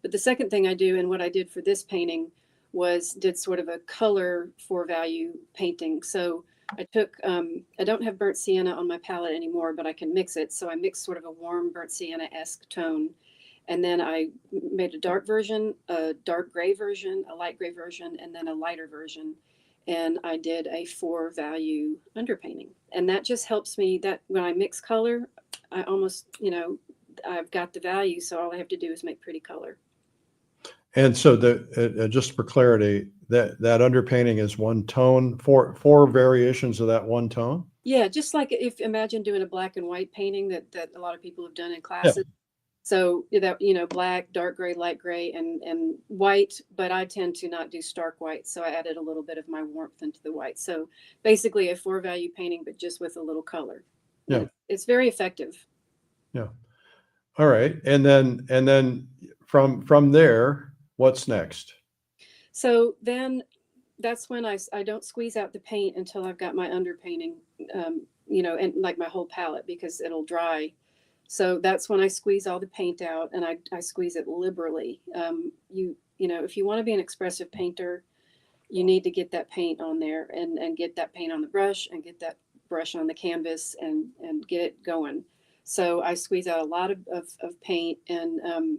But the second thing I do, and what I did for this painting, was did sort of a color for value painting. So I took, I don't have burnt sienna on my palette anymore, but I can mix it. So I mixed sort of a warm burnt sienna-esque tone. And then I made a dark version, a dark gray version, a light gray version, and then a lighter version. And I did a 4 value underpainting. And that just helps me, that when I mix color, I almost, you know, I've got the value. So all I have to do is make pretty color. And so just for clarity, that underpainting is one tone, four variations of that one tone? Yeah, just like if imagine doing a black and white painting that a lot of people have done in classes. Yeah. So that, you know, black, dark gray, light gray, and white, but I tend to not do stark white. So I added a little bit of my warmth into the white. So basically a 4 value painting, but just with a little color. Yeah. It's very effective. Yeah. All right. And then from there, what's next? So then that's when I don't squeeze out the paint until I've got my underpainting, you know, and like my whole palette, because it'll dry. So that's when I squeeze all the paint out, and I squeeze it liberally. You know, if you want to be an expressive painter, you need to get that paint on there and get that paint on the brush and get that brush on the canvas and get it going. So I squeeze out a lot of paint, and a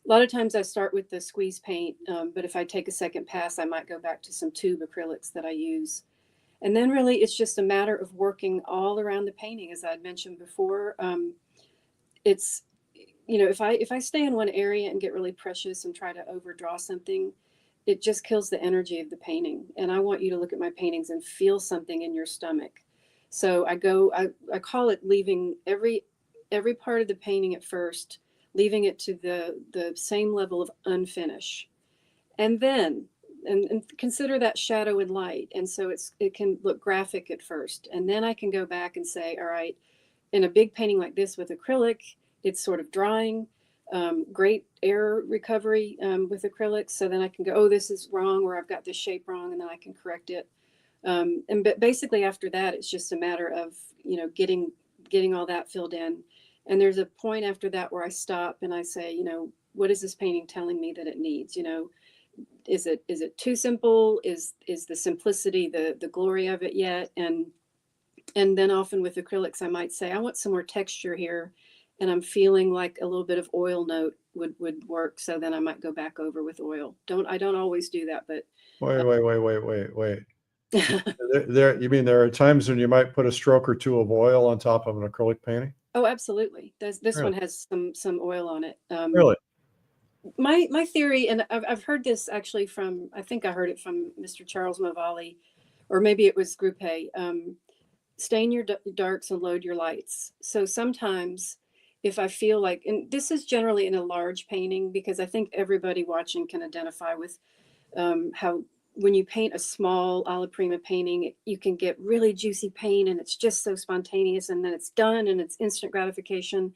lot of times I start with the squeeze paint, but if I take a second pass, I might go back to some tube acrylics that I use. And then really it's just a matter of working all around the painting, as I'd mentioned before. It's, if I stay in one area and get really precious and try to overdraw something, it just kills the energy of the painting. And I want you to look at my paintings and feel something in your stomach. So I call it leaving every part of the painting at first, leaving it to the same level of unfinish. And then, and consider that shadow and light. And so it can look graphic at first. And then I can go back and say, all right, in a big painting like this with acrylic, it's sort of drying. Great air recovery with acrylics. So then I can go, oh, this is wrong, or I've got this shape wrong, and then I can correct it. But basically after that, it's just a matter of, getting all that filled in. And there's a point after that where I stop and I say, what is this painting telling me that it needs? Is it too simple? Is the simplicity the glory of it yet? And then often with acrylics, I might say, I want some more texture here. And I'm feeling like a little bit of oil note would work. So then I might go back over with oil. I don't always do that, but. Wait. You mean there are times when you might put a stroke or two of oil on top of an acrylic painting? Oh, absolutely. This Really? one has some oil on it. Really? My theory, and I've heard this actually I think I heard it from Mr. Charles Mavalli, or maybe it was Group A. Stain your darks and load your lights. So sometimes if I feel like, and this is generally in a large painting, because I think everybody watching can identify with how when you paint a small alla prima painting, you can get really juicy paint and it's just so spontaneous, and then it's done and it's instant gratification.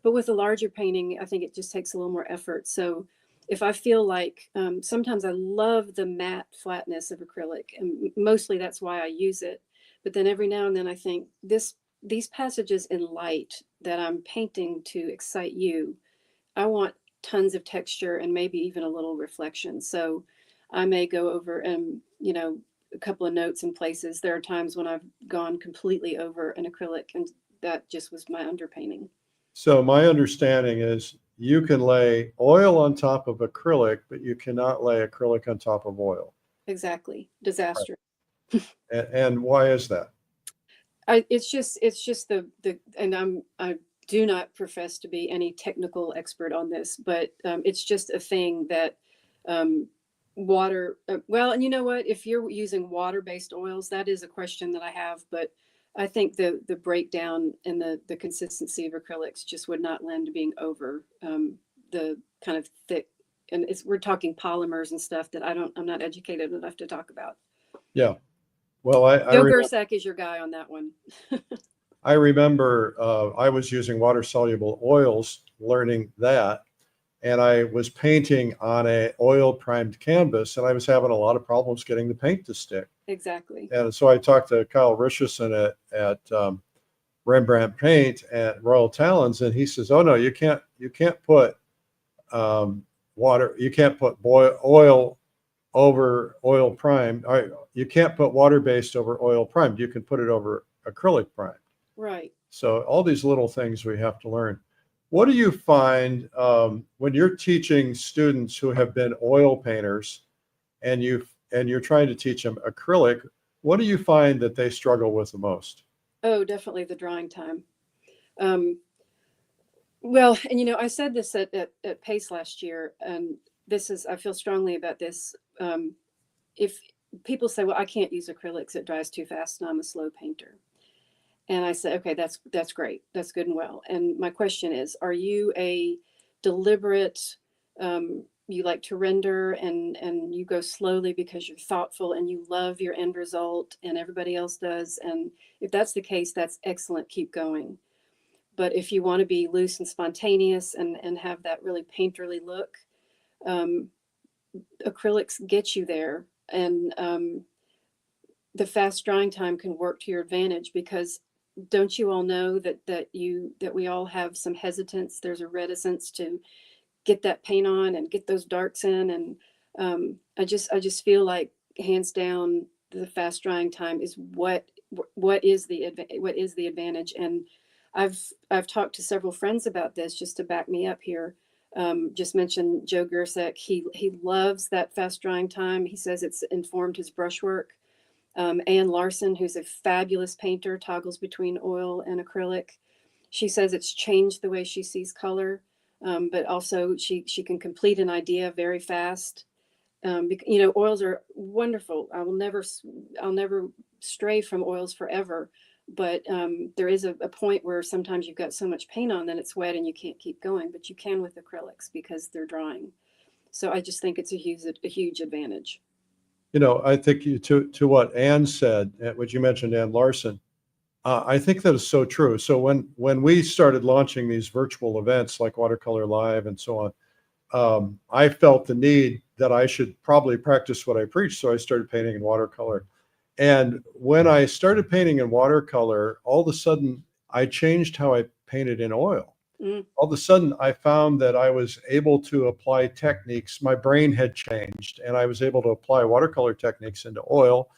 But with a larger painting, I think it just takes a little more effort. So if I feel like sometimes I love the matte flatness of acrylic, and mostly that's why I use it. But then every now and then I think these passages in light that I'm painting to excite you, I want tons of texture and maybe even a little reflection. So I may go over and, a couple of notes in places. There are times when I've gone completely over an acrylic, and that just was my underpainting. So my understanding is you can lay oil on top of acrylic, but you cannot lay acrylic on top of oil. Exactly. Disaster. And why is that? It's just and I do not profess to be any technical expert on this, but it's just a thing that water. Well, and you know what? If you're using water-based oils, that is a question that I have, but I think the breakdown and the consistency of acrylics just would not lend to being over the kind of thick. And we're talking polymers and stuff that I'm not educated enough to talk about. Yeah. Well, Joe Gersak is your guy on that one. I remember I was using water-soluble oils, learning that, and I was painting on a oil-primed canvas, and I was having a lot of problems getting the paint to stick. Exactly. And so I talked to Kyle Richardson at Rembrandt Paint at Royal Talons, and he says, "Oh no, you can't put water, you can't put oil over oil primed. You can't put water-based over oil primed. You can put it over acrylic primed." Right. So all these little things we have to learn. What do you find when you're teaching students who have been oil painters and you're trying to teach them acrylic? What do you find that they struggle with the most? Oh, definitely the drying time. Well, and I said this at Pace last year, and I feel strongly about this. If people say, well, I can't use acrylics, it dries too fast and I'm a slow painter. And I say, okay, that's great. That's good and well. And my question is, are you a deliberate, you like to render and you go slowly because you're thoughtful and you love your end result and everybody else does? And if that's the case, that's excellent. Keep going. But if you want to be loose and spontaneous and have that really painterly look, acrylics get you there. And the fast drying time can work to your advantage, because don't you all know that we all have some hesitance? There's a reticence to get that paint on and get those darks in. And I just feel like hands down, the fast drying time is what is the advantage. And I've talked to several friends about this just to back me up here. Just mentioned Joe Gersak. He loves that fast drying time. He says it's informed his brushwork. Anne Larson, who's a fabulous painter, toggles between oil and acrylic. She says it's changed the way she sees color. but also she can complete an idea very fast. Oils are wonderful. I'll never stray from oils forever. But there is a point where sometimes you've got so much paint on that it's wet and you can't keep going, but you can with acrylics because they're drying. So I just think it's a huge advantage. I think to what Anne said, what you mentioned, Anne Larson, I think that is so true. So when we started launching these virtual events like Watercolor Live and so on, I felt the need that I should probably practice what I preach. So I started painting in watercolor. And when I started painting in watercolor, all of a sudden I changed how I painted in oil. All of a sudden I found that I was able to apply techniques. My brain had changed and I was able to apply watercolor techniques into oil.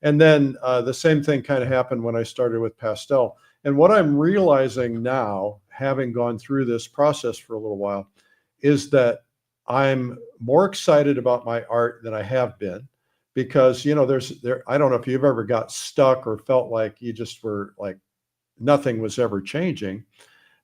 And then the same thing kind of happened when I started with pastel. And what I'm realizing now, having gone through this process for a little while, is that I'm more excited about my art than I have been. Because, I don't know if you've ever got stuck or felt like you just were like nothing was ever changing.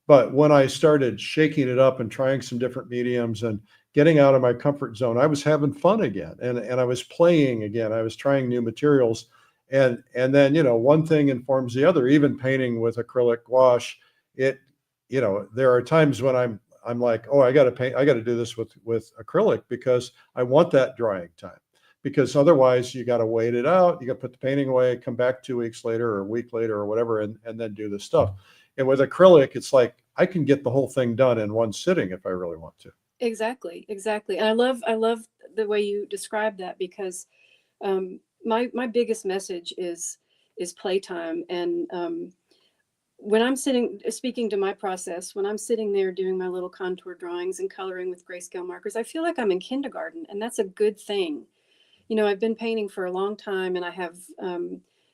But when I started shaking it up and trying some different mediums and getting out of my comfort zone, I was having fun again. And I was playing again. I was trying new materials. And then, one thing informs the other. Even painting with acrylic gouache, there are times when I'm like, oh, I got to do this with acrylic because I want that drying time. Because otherwise you got to wait it out. You got to put the painting away, come back 2 weeks later or a week later or whatever, and then do the stuff. And with acrylic, it's like I can get the whole thing done in one sitting if I really want to. Exactly. And I love the way you describe that because my biggest message is playtime. And when I'm speaking to my process, when I'm sitting there doing my little contour drawings and coloring with grayscale markers, I feel like I'm in kindergarten, and that's a good thing. I've been painting for a long time and I have,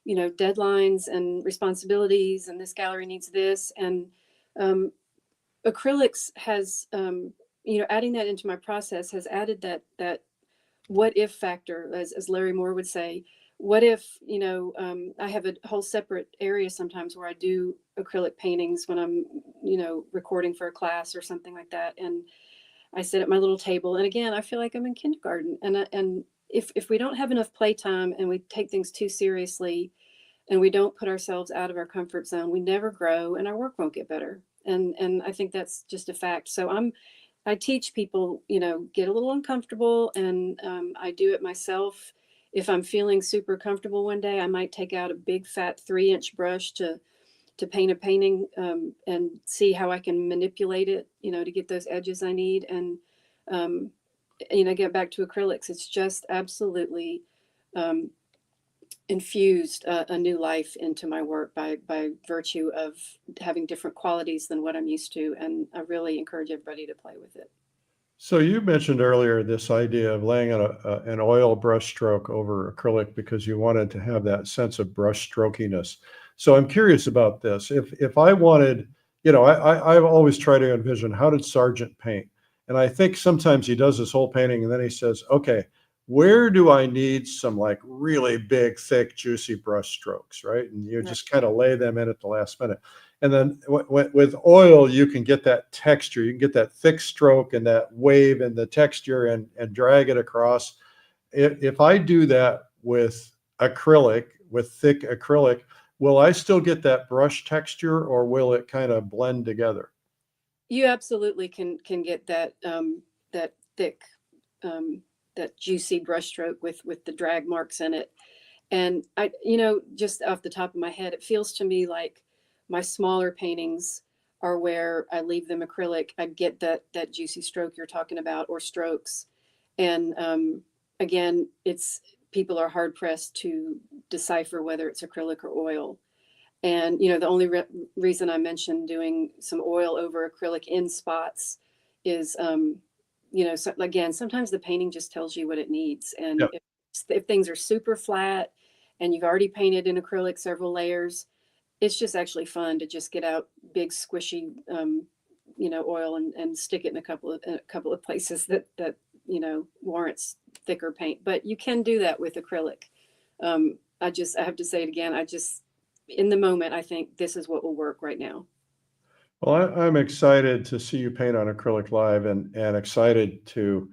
deadlines and responsibilities, and this gallery needs this. And acrylics has, adding that into my process has added that what if factor, as Larry Moore would say. What if, I have a whole separate area sometimes where I do acrylic paintings when I'm, recording for a class or something like that. And I sit at my little table. And again, I feel like I'm in kindergarten. And if we don't have enough playtime and we take things too seriously and we don't put ourselves out of our comfort zone, we never grow and our work won't get better. And I think that's just a fact. So I teach people, get a little uncomfortable, and I do it myself. If I'm feeling super comfortable one day, I might take out a big fat 3-inch brush to paint a painting and see how I can manipulate it, to get those edges I need. And get back to acrylics. It's just absolutely infused a new life into my work by virtue of having different qualities than what I'm used to. And I really encourage everybody to play with it. So you mentioned earlier this idea of laying an oil brush stroke over acrylic because you wanted to have that sense of brush strokiness. So I'm curious about this. If I wanted, I've always tried to envision, how did Sargent paint? And I think sometimes he does this whole painting and then he says, okay, where do I need some like really big, thick, juicy brush strokes, right? And you just kind of lay them in at the last minute. And then with oil, you can get that texture. You can get that thick stroke and that wave and the texture and drag it across. If I do that with acrylic, with thick acrylic, will I still get that brush texture or will it kind of blend together? You absolutely can get that that thick, that juicy brushstroke with the drag marks in it. And I, just off the top of my head, it feels to me like my smaller paintings are where I leave them acrylic. I get that juicy stroke you're talking about, or strokes. And again, people are hard pressed to decipher whether it's acrylic or oil. And, the only reason I mentioned doing some oil over acrylic in spots is, so, again, sometimes the painting just tells you what it needs. And if things are super flat and you've already painted in acrylic several layers, it's just actually fun to just get out big squishy, oil and stick it in a couple of places that warrants thicker paint. But you can do that with acrylic. I have to say it again. In the moment, I think this is what will work right now. Well, I'm excited to see you paint on Acrylic Live, and excited to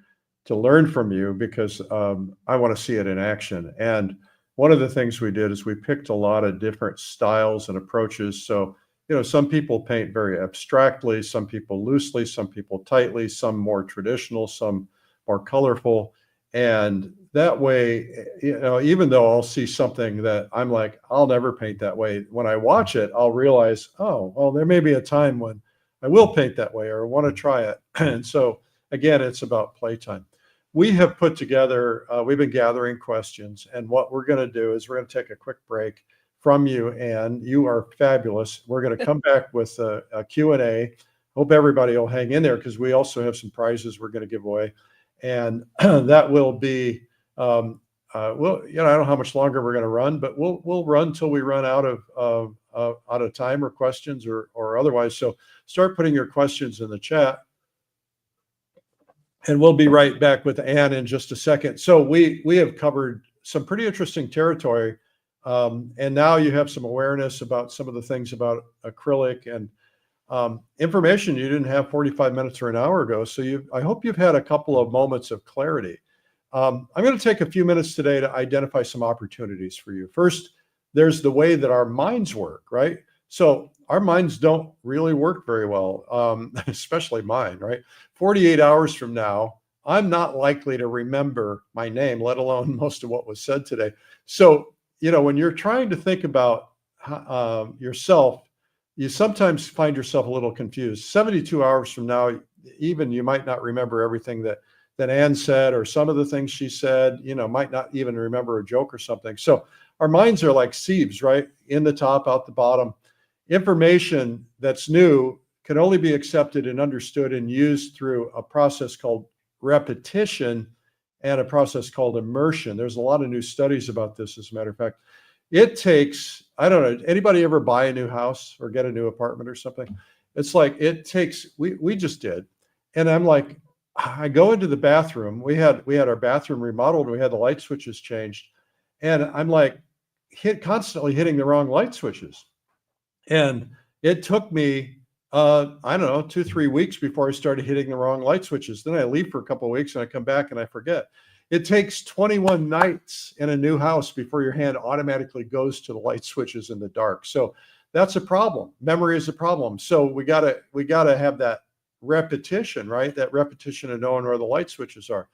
learn from you, because I want to see it in action. And one of the things we did is we picked a lot of different styles and approaches. So, some people paint very abstractly, some people loosely, some people tightly, some more traditional, some more colorful. And that way, even though I'll see something that I'm like, I'll never paint that way, when I watch it, I'll realize, oh, well, there may be a time when I will paint that way or want to try it. And so, again, it's about playtime. We have put together, we've been gathering questions, and what we're going to do is we're going to take a quick break from you, Anne. You are fabulous. We're going to come back with a Q&A. Hope everybody will hang in there, because we also have some prizes we're going to give away. And that will be, well, I don't know how much longer we're going to run, but we'll run till we run out of time or questions or otherwise. So start putting your questions in the chat, and we'll be right back with Anne in just a second. So we have covered some pretty interesting territory, and now you have some awareness about some of the things about acrylic and information you didn't have 45 minutes or an hour ago. So I hope you've had a couple of moments of clarity. I'm going to take a few minutes today to identify some opportunities for you. First, there's the way that our minds work, right? So our minds don't really work very well, especially mine, right? 48 hours from now, I'm not likely to remember my name, let alone most of what was said today. So, when you're trying to think about yourself, you sometimes find yourself a little confused. 72 hours from now, even you might not remember everything that Anne said, or some of the things she said, might not even remember a joke or something. So our minds are like sieves, right? In the top, out the bottom. Information that's new can only be accepted and understood and used through a process called repetition and a process called immersion. There's a lot of new studies about this, as a matter of fact. It takes, I don't know, anybody ever buy a new house or get a new apartment or something? It's like, it takes, we just did. And I'm like, I go into the bathroom. We had our bathroom remodeled. We had the light switches changed. And I'm like, constantly hitting the wrong light switches. And it took me, I don't know, 2-3 weeks before I started hitting the wrong light switches. Then I leave for a couple of weeks and I come back and I forget. It takes 21 nights in a new house before your hand automatically goes to the light switches in the dark. So that's a problem. Memory is a problem. So we gotta have that repetition, right? That repetition of knowing where the light switches are.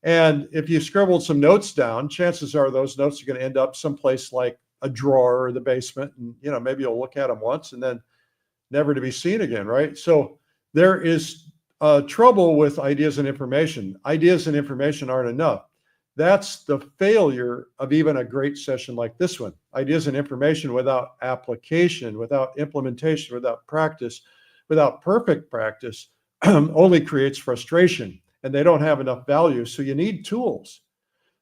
And if you scribbled some notes down, chances are those notes are going to end up someplace like a drawer or the basement. And, maybe you'll look at them once and then never to be seen again, right? So there is trouble with ideas and information. Ideas and information aren't enough. That's the failure of even a great session like this one. Ideas and information without application, without implementation, without practice, without perfect practice, only creates frustration, and they don't have enough value. So you need tools.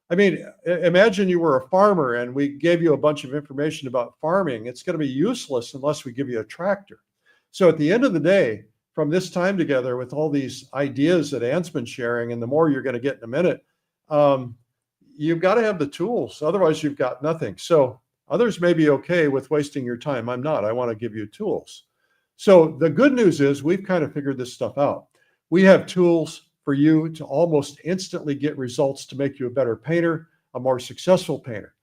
I mean, imagine you were a farmer and we gave you a bunch of information about farming. It's going to be useless unless we give you a tractor. So at the end of the day, from this time together with all these ideas that Anne's been sharing, and the more you're going to get in a minute, you've got to have the tools. Otherwise, you've got nothing. So others may be okay with wasting your time. I'm not. I want to give you tools. So the good news is we've kind of figured this stuff out. We have tools for you to almost instantly get results to make you a better painter, a more successful painter.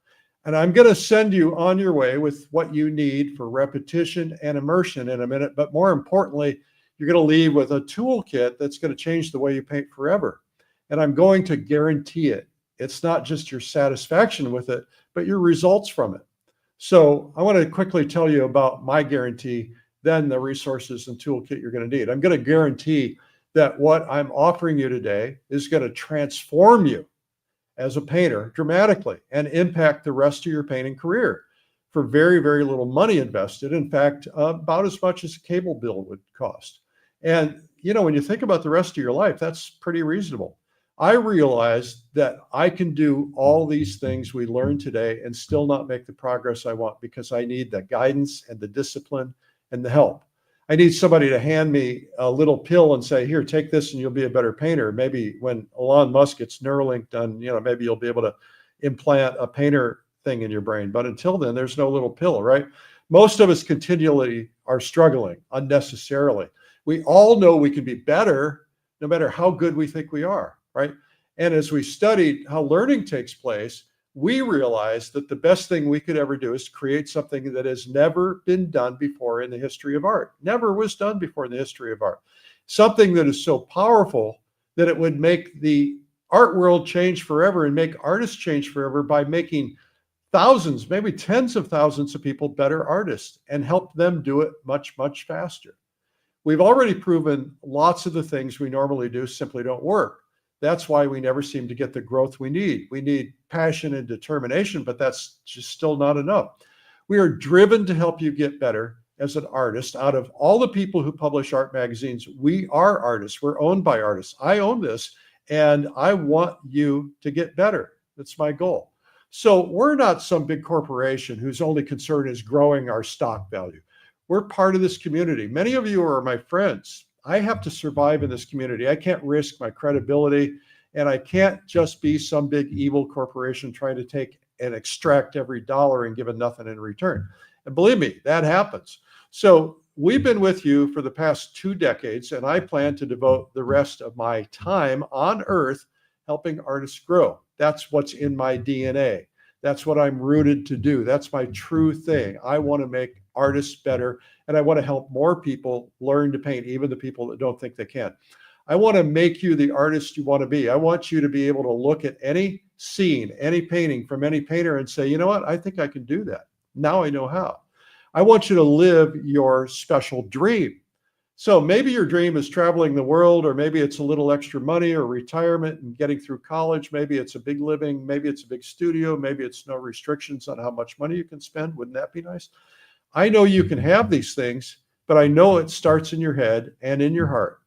And I'm going to send you on your way with what you need for repetition and immersion in a minute. But more importantly, you're going to leave with a toolkit that's going to change the way you paint forever. And I'm going to guarantee it. It's not just your satisfaction with it, but your results from it. So I want to quickly tell you about my guarantee, then the resources and toolkit you're going to need. I'm going to guarantee that what I'm offering you today is going to transform you as a painter dramatically and impact the rest of your painting career for very, very little money invested. In fact, about as much as a cable bill would cost. And, when you think about the rest of your life, that's pretty reasonable. I realized that I can do all these things we learned today and still not make the progress I want, because I need the guidance and the discipline and the help. I need somebody to hand me a little pill and say, here, take this and you'll be a better painter. Maybe when Elon Musk gets Neuralink done, maybe you'll be able to implant a painter thing in your brain. But until then, there's no little pill, right? Most of us continually are struggling unnecessarily. We all know we can be better no matter how good we think we are, right? And as we studied how learning takes place, we realized that the best thing we could ever do is create something that has never been done before in the history of art. Never was done before in the history of art. Something that is so powerful that it would make the art world change forever and make artists change forever by making thousands, maybe tens of thousands of people better artists and help them do it much, much faster. We've already proven lots of the things we normally do simply don't work. That's why we never seem to get the growth we need. We need passion and determination, but that's just still not enough. We are driven to help you get better as an artist. Out of all the people who publish art magazines, we are artists. We're owned by artists. I own this, and I want you to get better. That's my goal. So we're not some big corporation whose only concern is growing our stock value. We're part of this community. Many of you are my friends. I have to survive in this community. I can't risk my credibility, and I can't just be some big evil corporation trying to take and extract every dollar and give it nothing in return. And believe me, that happens. So we've been with you for the past 2 decades, and I plan to devote the rest of my time on Earth helping artists grow. That's what's in my DNA. That's what I'm rooted to do. That's my true thing. I want to make artists better, and I want to help more people learn to paint, even the people that don't think they can. I want to make you the artist you want to be. I want you to be able to look at any scene, any painting from any painter and say, you know what, I think I can do that. Now I know how. I want you to live your special dream. So maybe your dream is traveling the world, or maybe it's a little extra money or retirement and getting through college. Maybe it's a big living. Maybe it's a big studio. Maybe it's no restrictions on how much money you can spend. Wouldn't that be nice? I know you can have these things, but I know it starts in your head and in your heart.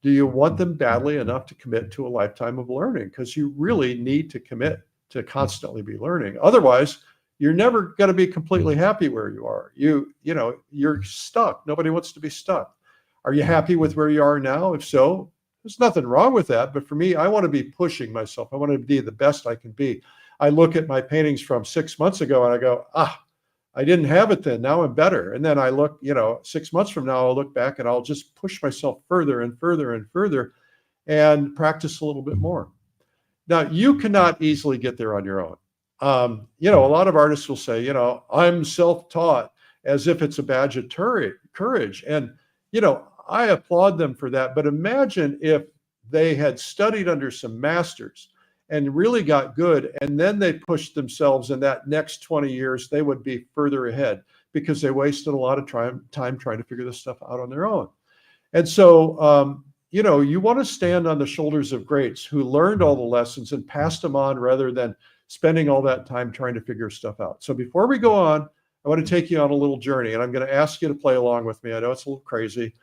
Do you want them badly enough to commit to a lifetime of learning? Because you really need to commit to constantly be learning. Otherwise, you're never going to be completely happy where you are. You're stuck. Nobody wants to be stuck. Are you happy with where you are now? If so, there's nothing wrong with that. But for me, I want to be pushing myself. I want to be the best I can be. I look at my paintings from 6 months ago and I go, I didn't have it then. Now I'm better. And then I look, 6 months from now, I'll look back and I'll just push myself further and further and further and practice a little bit more. Now, you cannot easily get there on your own. A lot of artists will say, I'm self-taught, as if it's a badge of courage. And, I applaud them for that. But imagine if they had studied under some masters and really got good, and then they pushed themselves in that next 20 years, they would be further ahead because they wasted a lot of time trying to figure this stuff out on their own. And so, you want to stand on the shoulders of greats who learned all the lessons and passed them on rather than spending all that time trying to figure stuff out. So before we go on, I want to take you on a little journey, and I'm going to ask you to play along with me. I know it's a little crazy.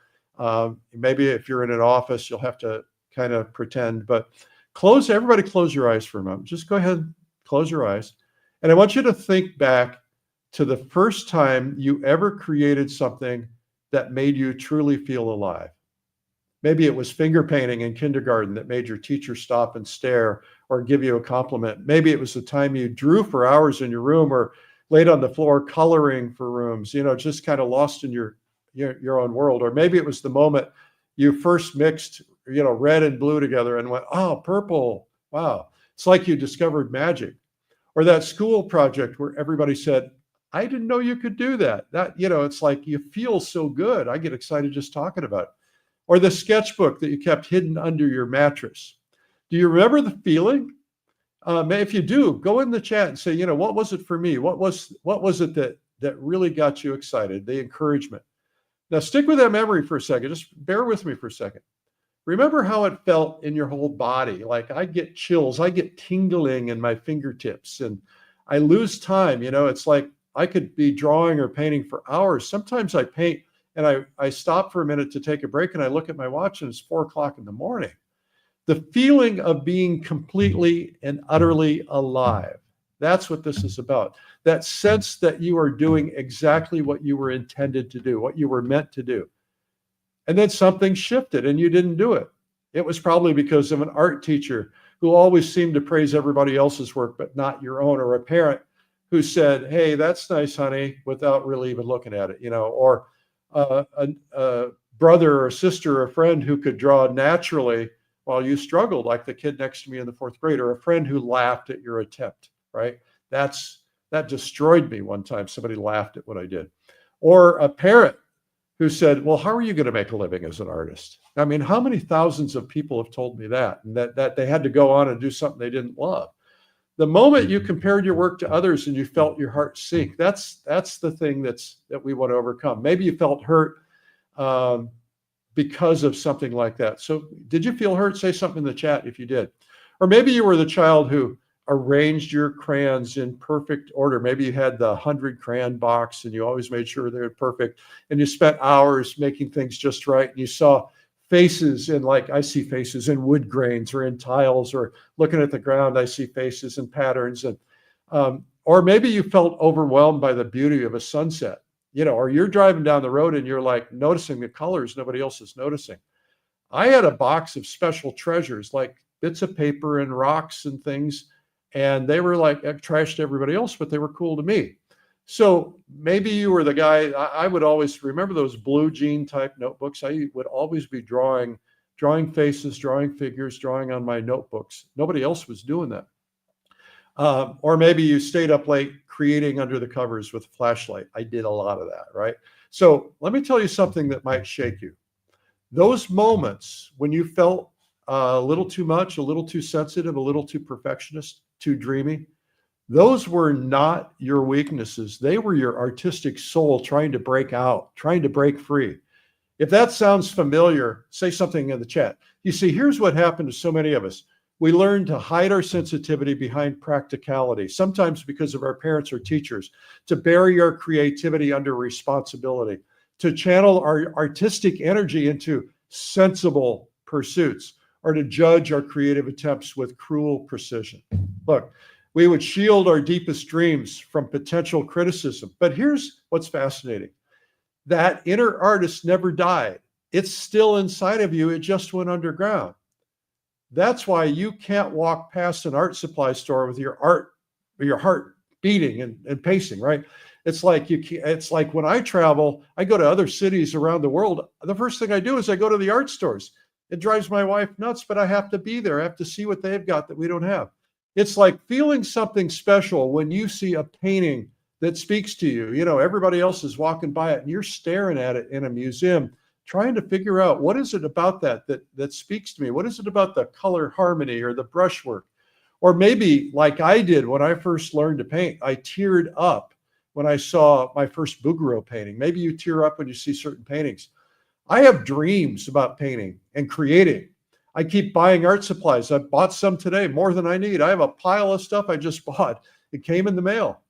Maybe if you're in an office, you'll have to kind of pretend, but everybody close your eyes for a moment. Just go ahead, close your eyes. And I want you to think back to the first time you ever created something that made you truly feel alive. Maybe it was finger painting in kindergarten that made your teacher stop and stare or give you a compliment. Maybe it was the time you drew for hours in your room or laid on the floor coloring for rooms, just kind of lost in your own world. Or maybe it was the moment you first mixed, red and blue together and went, oh, purple. Wow. It's like you discovered magic. Or that school project where everybody said, I didn't know you could do that. It's like you feel so good. I get excited just talking about it. Or the sketchbook that you kept hidden under your mattress. Do you remember the feeling? If you do, go in the chat and say, what was it for me? What was it that really got you excited? The encouragement. Now stick with that memory for a second. Just bear with me for a second. Remember how it felt in your whole body. Like I get chills, I get tingling in my fingertips, and I lose time. It's like I could be drawing or painting for hours. Sometimes I paint and I stop for a minute to take a break and I look at my watch and it's 4 o'clock in the morning. The feeling of being completely and utterly alive. That's what this is about. That sense that you are doing exactly what you were intended to do, what you were meant to do. And then something shifted and you didn't do it. It was probably because of an art teacher who always seemed to praise everybody else's work, but not your own, or a parent who said, hey, that's nice, honey, without really even looking at it, or a brother or sister or a friend who could draw naturally while you struggled, like the kid next to me in the 4th grade, or a friend who laughed at your attempt, right? That destroyed me one time. Somebody laughed at what I did. Or a parent who said, well, how are you going to make a living as an artist? I mean, how many thousands of people have told me that, and that they had to go on and do something they didn't love? The moment you compared your work to others and you felt your heart sink, that's the thing that we want to overcome. Maybe you felt hurt because of something like that. So did you feel hurt? Say something in the chat if you did. Or maybe you were the child who arranged your crayons in perfect order. Maybe you had the 100 crayon box and you always made sure they were perfect, and you spent hours making things just right. And you saw faces in, like I see faces in wood grains or in tiles, or looking at the ground, I see faces and patterns. And or maybe you felt overwhelmed by the beauty of a sunset, or you're driving down the road and you're like noticing the colors nobody else is noticing. I had a box of special treasures, like bits of paper and rocks and things, and they were like trash to everybody else, but they were cool to me. So maybe you were the guy. I would always remember those blue jean type notebooks. I would always be drawing faces, drawing figures, drawing on my notebooks. Nobody else was doing that. Or maybe you stayed up late creating under the covers with a flashlight. I did a lot of that, right? So let me tell you something that might shake you. Those moments when you felt a little too much, a little too sensitive, a little too perfectionist, too dreamy, those were not your weaknesses. They were your artistic soul trying to break out, trying to break free. If that sounds familiar, say something in the chat. You see, here's what happened to so many of us. We learn to hide our sensitivity behind practicality, sometimes because of our parents or teachers, to bury our creativity under responsibility, to channel our artistic energy into sensible pursuits, or to judge our creative attempts with cruel precision. Look, we would shield our deepest dreams from potential criticism. But here's what's fascinating. That inner artist never died. It's still inside of you. It just went underground. That's why you can't walk past an art supply store with your heart beating and pacing, right? It's like when I travel, I go to other cities around the world. The first thing I do is I go to the art stores. It drives my wife nuts, but I have to be there. I have to see what they've got that we don't have. It's like feeling something special when you see a painting that speaks to you. Everybody else is walking by it and you're staring at it in a museum, trying to figure out what is it about that speaks to me? What is it about the color harmony or the brushwork? Or maybe like I did when I first learned to paint, I teared up when I saw my first Bouguereau painting. Maybe you tear up when you see certain paintings. I have dreams about painting and creating. I keep buying art supplies. I bought some today, more than I need. I have a pile of stuff I just bought. It came in the mail.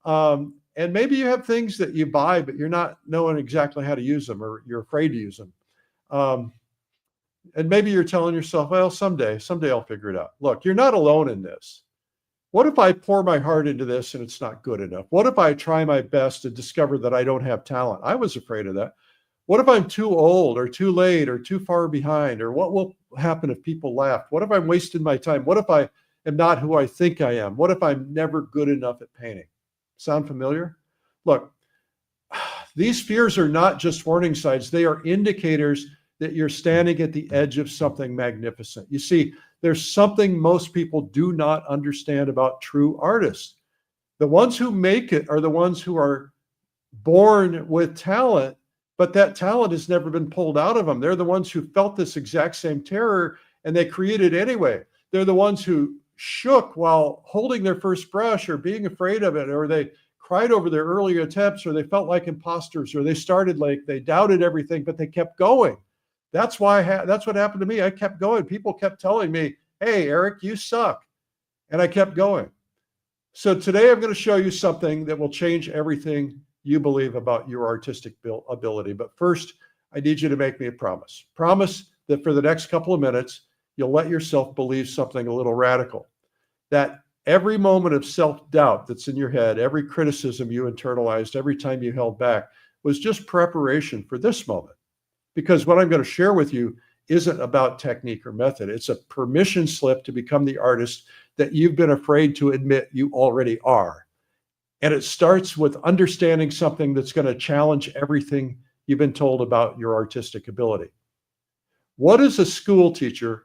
And maybe you have things that you buy, but you're not knowing exactly how to use them, or you're afraid to use them. And maybe you're telling yourself, well, someday I'll figure it out. Look, you're not alone in this. What if I pour my heart into this and it's not good enough? What if I try my best to discover that I don't have talent? I was afraid of that. What if I'm too old or too late or too far behind? Or what will happen if people laugh? What if I'm wasting my time? What if I am not who I think I am? What if I'm never good enough at painting? Sound familiar? Look, these fears are not just warning signs. They are indicators that you're standing at the edge of something magnificent. You see, there's something most people do not understand about true artists. The ones who make it are the ones who are born with talent, but that talent has never been pulled out of them. They're the ones who felt this exact same terror and they created anyway. They're the ones who shook while holding their first brush, or being afraid of it, or they cried over their earlier attempts, or they felt like imposters, or they started like they doubted everything, but they kept going. That's what happened to me. I kept going. People kept telling me, hey, Eric, you suck. And I kept going. So today I'm going to show you something that will change everything you believe about your artistic ability. But first, I need you to make me a promise. Promise that for the next couple of minutes, you'll let yourself believe something a little radical. That every moment of self-doubt that's in your head, every criticism you internalized, every time you held back, was just preparation for this moment. Because what I'm going to share with you isn't about technique or method. It's a permission slip to become the artist that you've been afraid to admit you already are. And it starts with understanding something that's going to challenge everything you've been told about your artistic ability. What does a school teacher,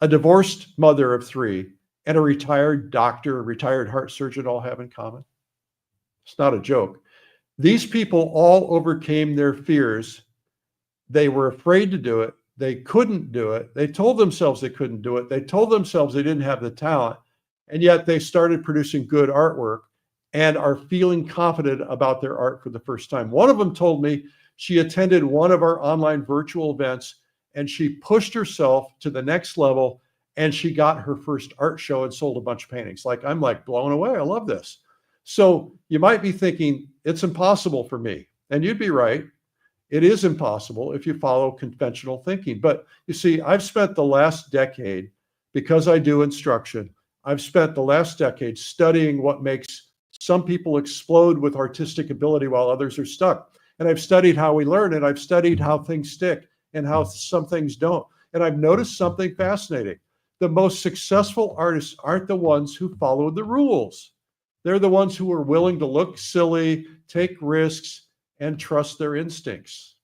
a divorced mother of 3, and a retired doctor, a retired heart surgeon all have in common? It's not a joke. These people all overcame their fears. They were afraid to do it. They couldn't do it. They told themselves they couldn't do it. They told themselves they didn't have the talent. And yet they started producing good artwork and are feeling confident about their art for the first time. One of them told me she attended one of our online virtual events and she pushed herself to the next level and she got her first art show and sold a bunch of paintings. I'm like blown away. I love this. So you might be thinking it's impossible for me. And you'd be right. It is impossible if you follow conventional thinking. But you see, I've spent the last decade, because I do instruction, I've spent the last decade studying what makes some people explode with artistic ability while others are stuck. And I've studied how we learn, and I've studied how things stick and how some things don't. And I've noticed something fascinating. The most successful artists aren't the ones who follow the rules. They're the ones who are willing to look silly, take risks, and trust their instincts.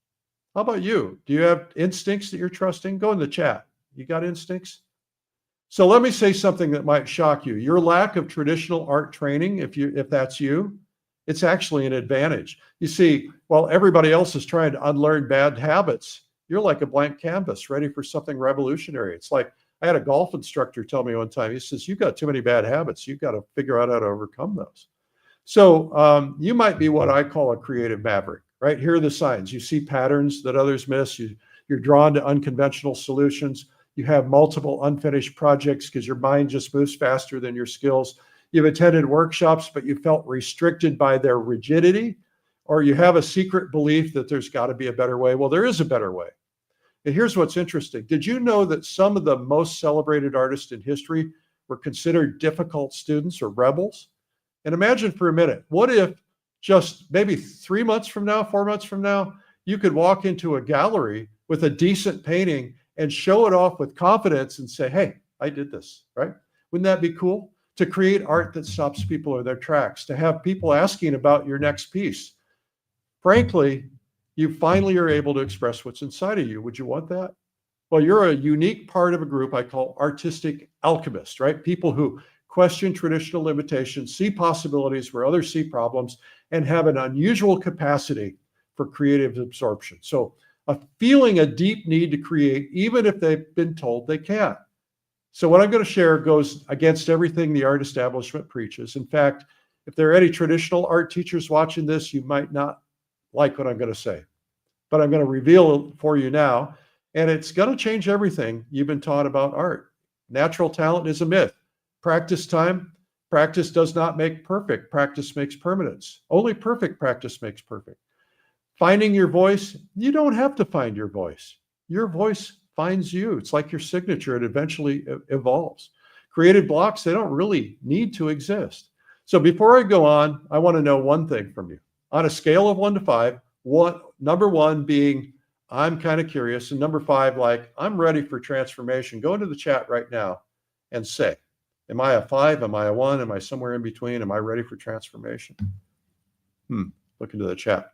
How about you? Do you have instincts that you're trusting? Go in the chat. You got instincts? So let me say something that might shock you. Your lack of traditional art training, if that's you, it's actually an advantage. You see, while everybody else is trying to unlearn bad habits, you're like a blank canvas, ready for something revolutionary. It's like I had a golf instructor tell me one time, he says, you've got too many bad habits. You've got to figure out how to overcome those. So you might be what I call a creative maverick, right? Here are the signs. You see patterns that others miss. You're drawn to unconventional solutions. You have multiple unfinished projects because your mind just moves faster than your skills. You've attended workshops, but you felt restricted by their rigidity, or you have a secret belief that there's got to be a better way. Well, there is a better way. And here's what's interesting. Did you know that some of the most celebrated artists in history were considered difficult students or rebels? And imagine for a minute, what if just maybe 3 months from now, 4 months from now, you could walk into a gallery with a decent painting and show it off with confidence and say, hey, I did this, right? Wouldn't that be cool? To create art that stops people in their tracks, to have people asking about your next piece. Frankly, you finally are able to express what's inside of you. Would you want that? Well, you're a unique part of a group I call artistic alchemists, right? People who question traditional limitations, see possibilities where others see problems, and have an unusual capacity for creative absorption. So feeling a deep need to create, even if they've been told they can't. So what I'm going to share goes against everything the art establishment preaches. In fact, if there are any traditional art teachers watching this, you might not like what I'm going to say, but I'm going to reveal it for you now. And it's going to change everything you've been taught about art. Natural talent is a myth. Practice time, practice does not make perfect. Practice makes permanence. Only perfect practice makes perfect. Finding your voice, you don't have to find your voice. Your voice finds you. It's like your signature. It eventually evolves. Creative blocks, they don't really need to exist. So before I go on, I want to know one thing from you. On a scale of 1 to 5, number 1 being, I'm kind of curious, and number 5, like, I'm ready for transformation. Go into the chat right now and say, am I a 5? Am I a 1? Am I somewhere in between? Am I ready for transformation? Look into the chat.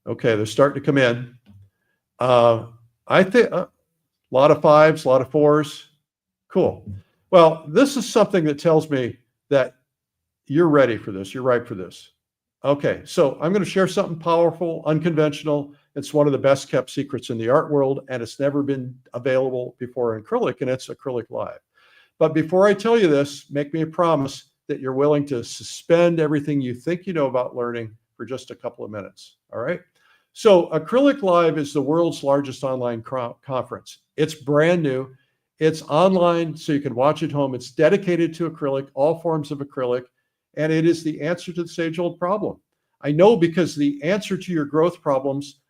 Okay, they're starting to come in. I think a lot of 5s, a lot of 4s. Cool. Well, this is something that tells me that you're ready for this. You're ripe for this. Okay, so I'm going to share something powerful, unconventional. It's one of the best kept secrets in the art world, and it's never been available before in acrylic, and it's Acrylic Live. But before I tell you this, make me a promise that you're willing to suspend everything you think you know about learning for just a couple of minutes. All right? So Acrylic Live is the world's largest online conference. It's brand new. It's online, so you can watch at home. It's dedicated to acrylic, all forms of acrylic, and it is the answer to the age-old problem. I know because the answer to your growth problems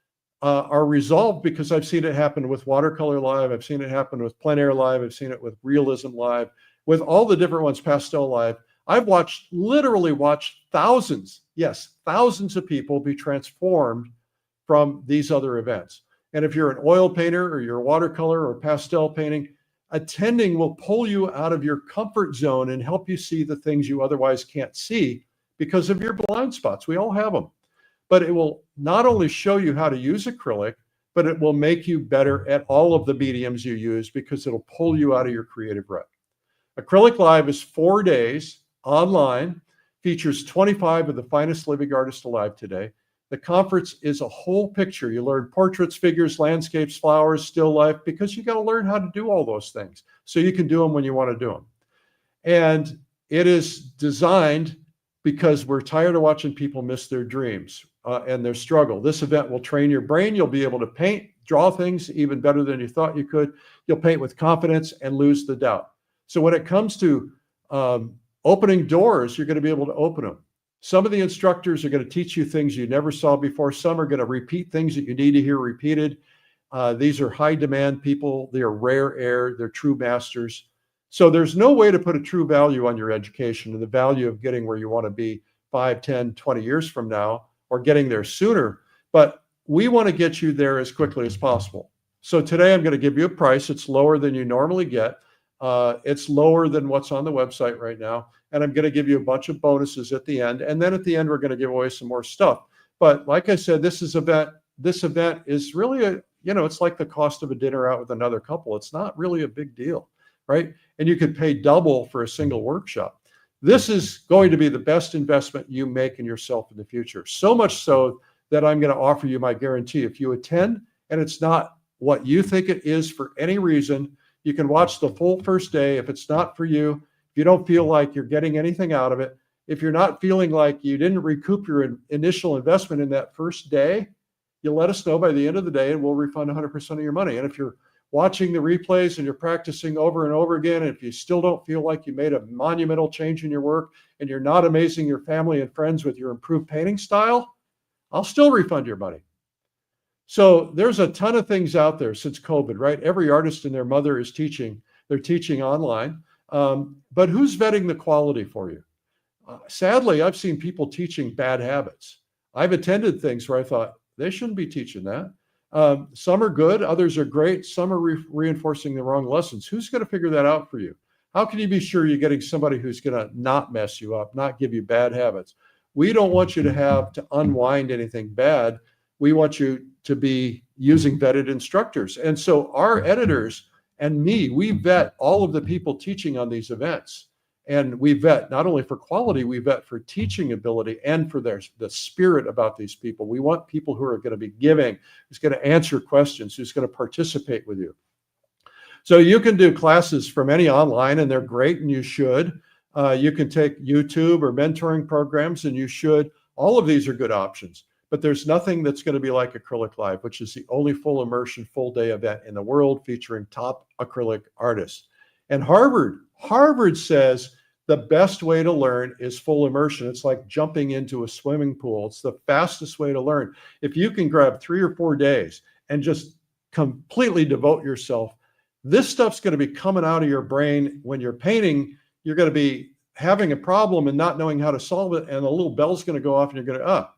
are resolved because I've seen it happen with Watercolor Live. I've seen it happen with Plein Air Live. I've seen it with Realism Live, with all the different ones, Pastel Live. I've literally watched thousands, yes, thousands of people be transformed from these other events. And if you're an oil painter or you're a watercolor or pastel painting, attending will pull you out of your comfort zone and help you see the things you otherwise can't see because of your blind spots. We all have them. but it will not only show you how to use acrylic, but it will make you better at all of the mediums you use because it'll pull you out of your creative rut. Acrylic Live is 4 days online, features 25 of the finest living artists alive today. The conference is a whole picture. You learn portraits, figures, landscapes, flowers, still life, because you got to learn how to do all those things so you can do them when you want to do them. And it is designed because we're tired of watching people miss their dreams and their struggle. This event will train your brain. You'll be able to paint, draw things even better than you thought you could. You'll paint with confidence and lose the doubt. So when it comes to opening doors, you're going to be able to open them. Some of the instructors are going to teach you things you never saw before. Some are going to repeat things that you need to hear repeated. These are high demand people. They are rare air. They're true masters. So there's no way to put a true value on your education and the value of getting where you want to be 5, 10, 20 years from now, or getting there sooner. But we want to get you there as quickly as possible. So today I'm going to give you a price. It's lower than you normally get. It's lower than what's on the website right now. And I'm going to give you a bunch of bonuses at the end. And then at the end, we're going to give away some more stuff. But like I said, this event is really it's like the cost of a dinner out with another couple. It's not really a big deal, right? And you could pay double for a single workshop. This is going to be the best investment you make in yourself in the future. So much so that I'm going to offer you my guarantee. If you attend and it's not what you think it is for any reason, you can watch the full first day. If it's not for you, if you don't feel like you're getting anything out of it, if you're not feeling like you didn't recoup your initial investment in that first day, you'll let us know by the end of the day and we'll refund 100% of your money. And if you're watching the replays and you're practicing over and over again, and if you still don't feel like you made a monumental change in your work and you're not amazing your family and friends with your improved painting style, I'll still refund your money. So there's a ton of things out there since COVID, right? Every artist and their mother is teaching. They're teaching online. But who's vetting the quality for you? Sadly, I've seen people teaching bad habits. I've attended things where I thought, they shouldn't be teaching that. Some are good, others are great. Some are reinforcing the wrong lessons. Who's going to figure that out for you? How can you be sure you're getting somebody who's going to not mess you up, not give you bad habits? We don't want you to have to unwind anything bad. We want you to be using vetted instructors. And so our editors and me, we vet all of the people teaching on these events. And we vet not only for quality, we vet for teaching ability and for the spirit about these people. We want people who are going to be giving, who's going to answer questions, who's going to participate with you. So you can do classes from any online, and they're great, and you should. You can take YouTube or mentoring programs, and you should. All of these are good options. But there's nothing that's going to be like Acrylic Live, which is the only full immersion, full day event in the world featuring top acrylic artists. And Harvard says the best way to learn is full immersion. It's like jumping into a swimming pool. It's the fastest way to learn. If you can grab 3 or 4 days and just completely devote yourself, this stuff's going to be coming out of your brain. When you're painting, you're going to be having a problem and not knowing how to solve it. And the little bell's going to go off and you're going to,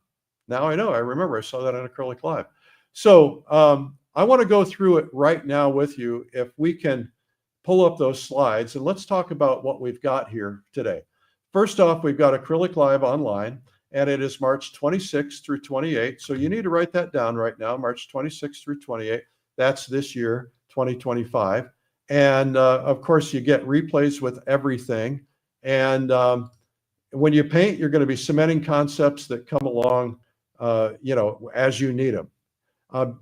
now I know, I remember I saw that on Acrylic Live. So I want to go through it right now with you. If we can pull up those slides, and let's talk about what we've got here today. First off, we've got Acrylic Live online, and it is March 26th through 28th. So you need to write that down right now, March 26th through 28th. That's this year, 2025. And of course, you get replays with everything. And when you paint, you're going to be cementing concepts that come along as you need them.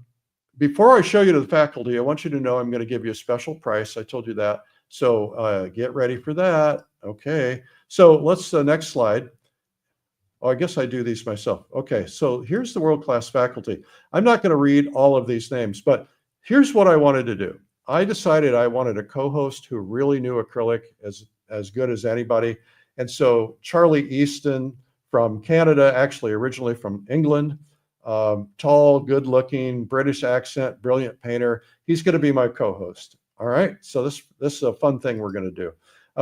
Before I show you to the faculty, I want you to know I'm going to give you a special price. I told you that. So get ready for that. Okay. So let's, next slide. Oh, I guess I do these myself. Okay. So here's the world-class faculty. I'm not going to read all of these names, but here's what I wanted to do. I decided I wanted a co-host who really knew acrylic as good as anybody. And so Charlie Easton from Canada, actually originally from England, tall, good looking, British accent, brilliant painter. He's going to be my co-host. All right. So this is a fun thing we're going to do.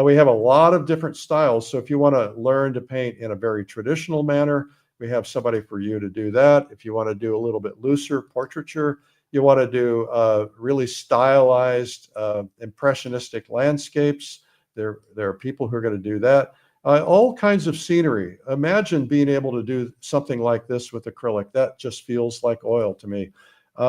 We have a lot of different styles. So if you want to learn to paint in a very traditional manner, we have somebody for you to do that. If you want to do a little bit looser portraiture, you want to do really stylized impressionistic landscapes, there are people who are going to do that. All kinds of scenery. Imagine being able to do something like this with acrylic. That just feels like oil to me.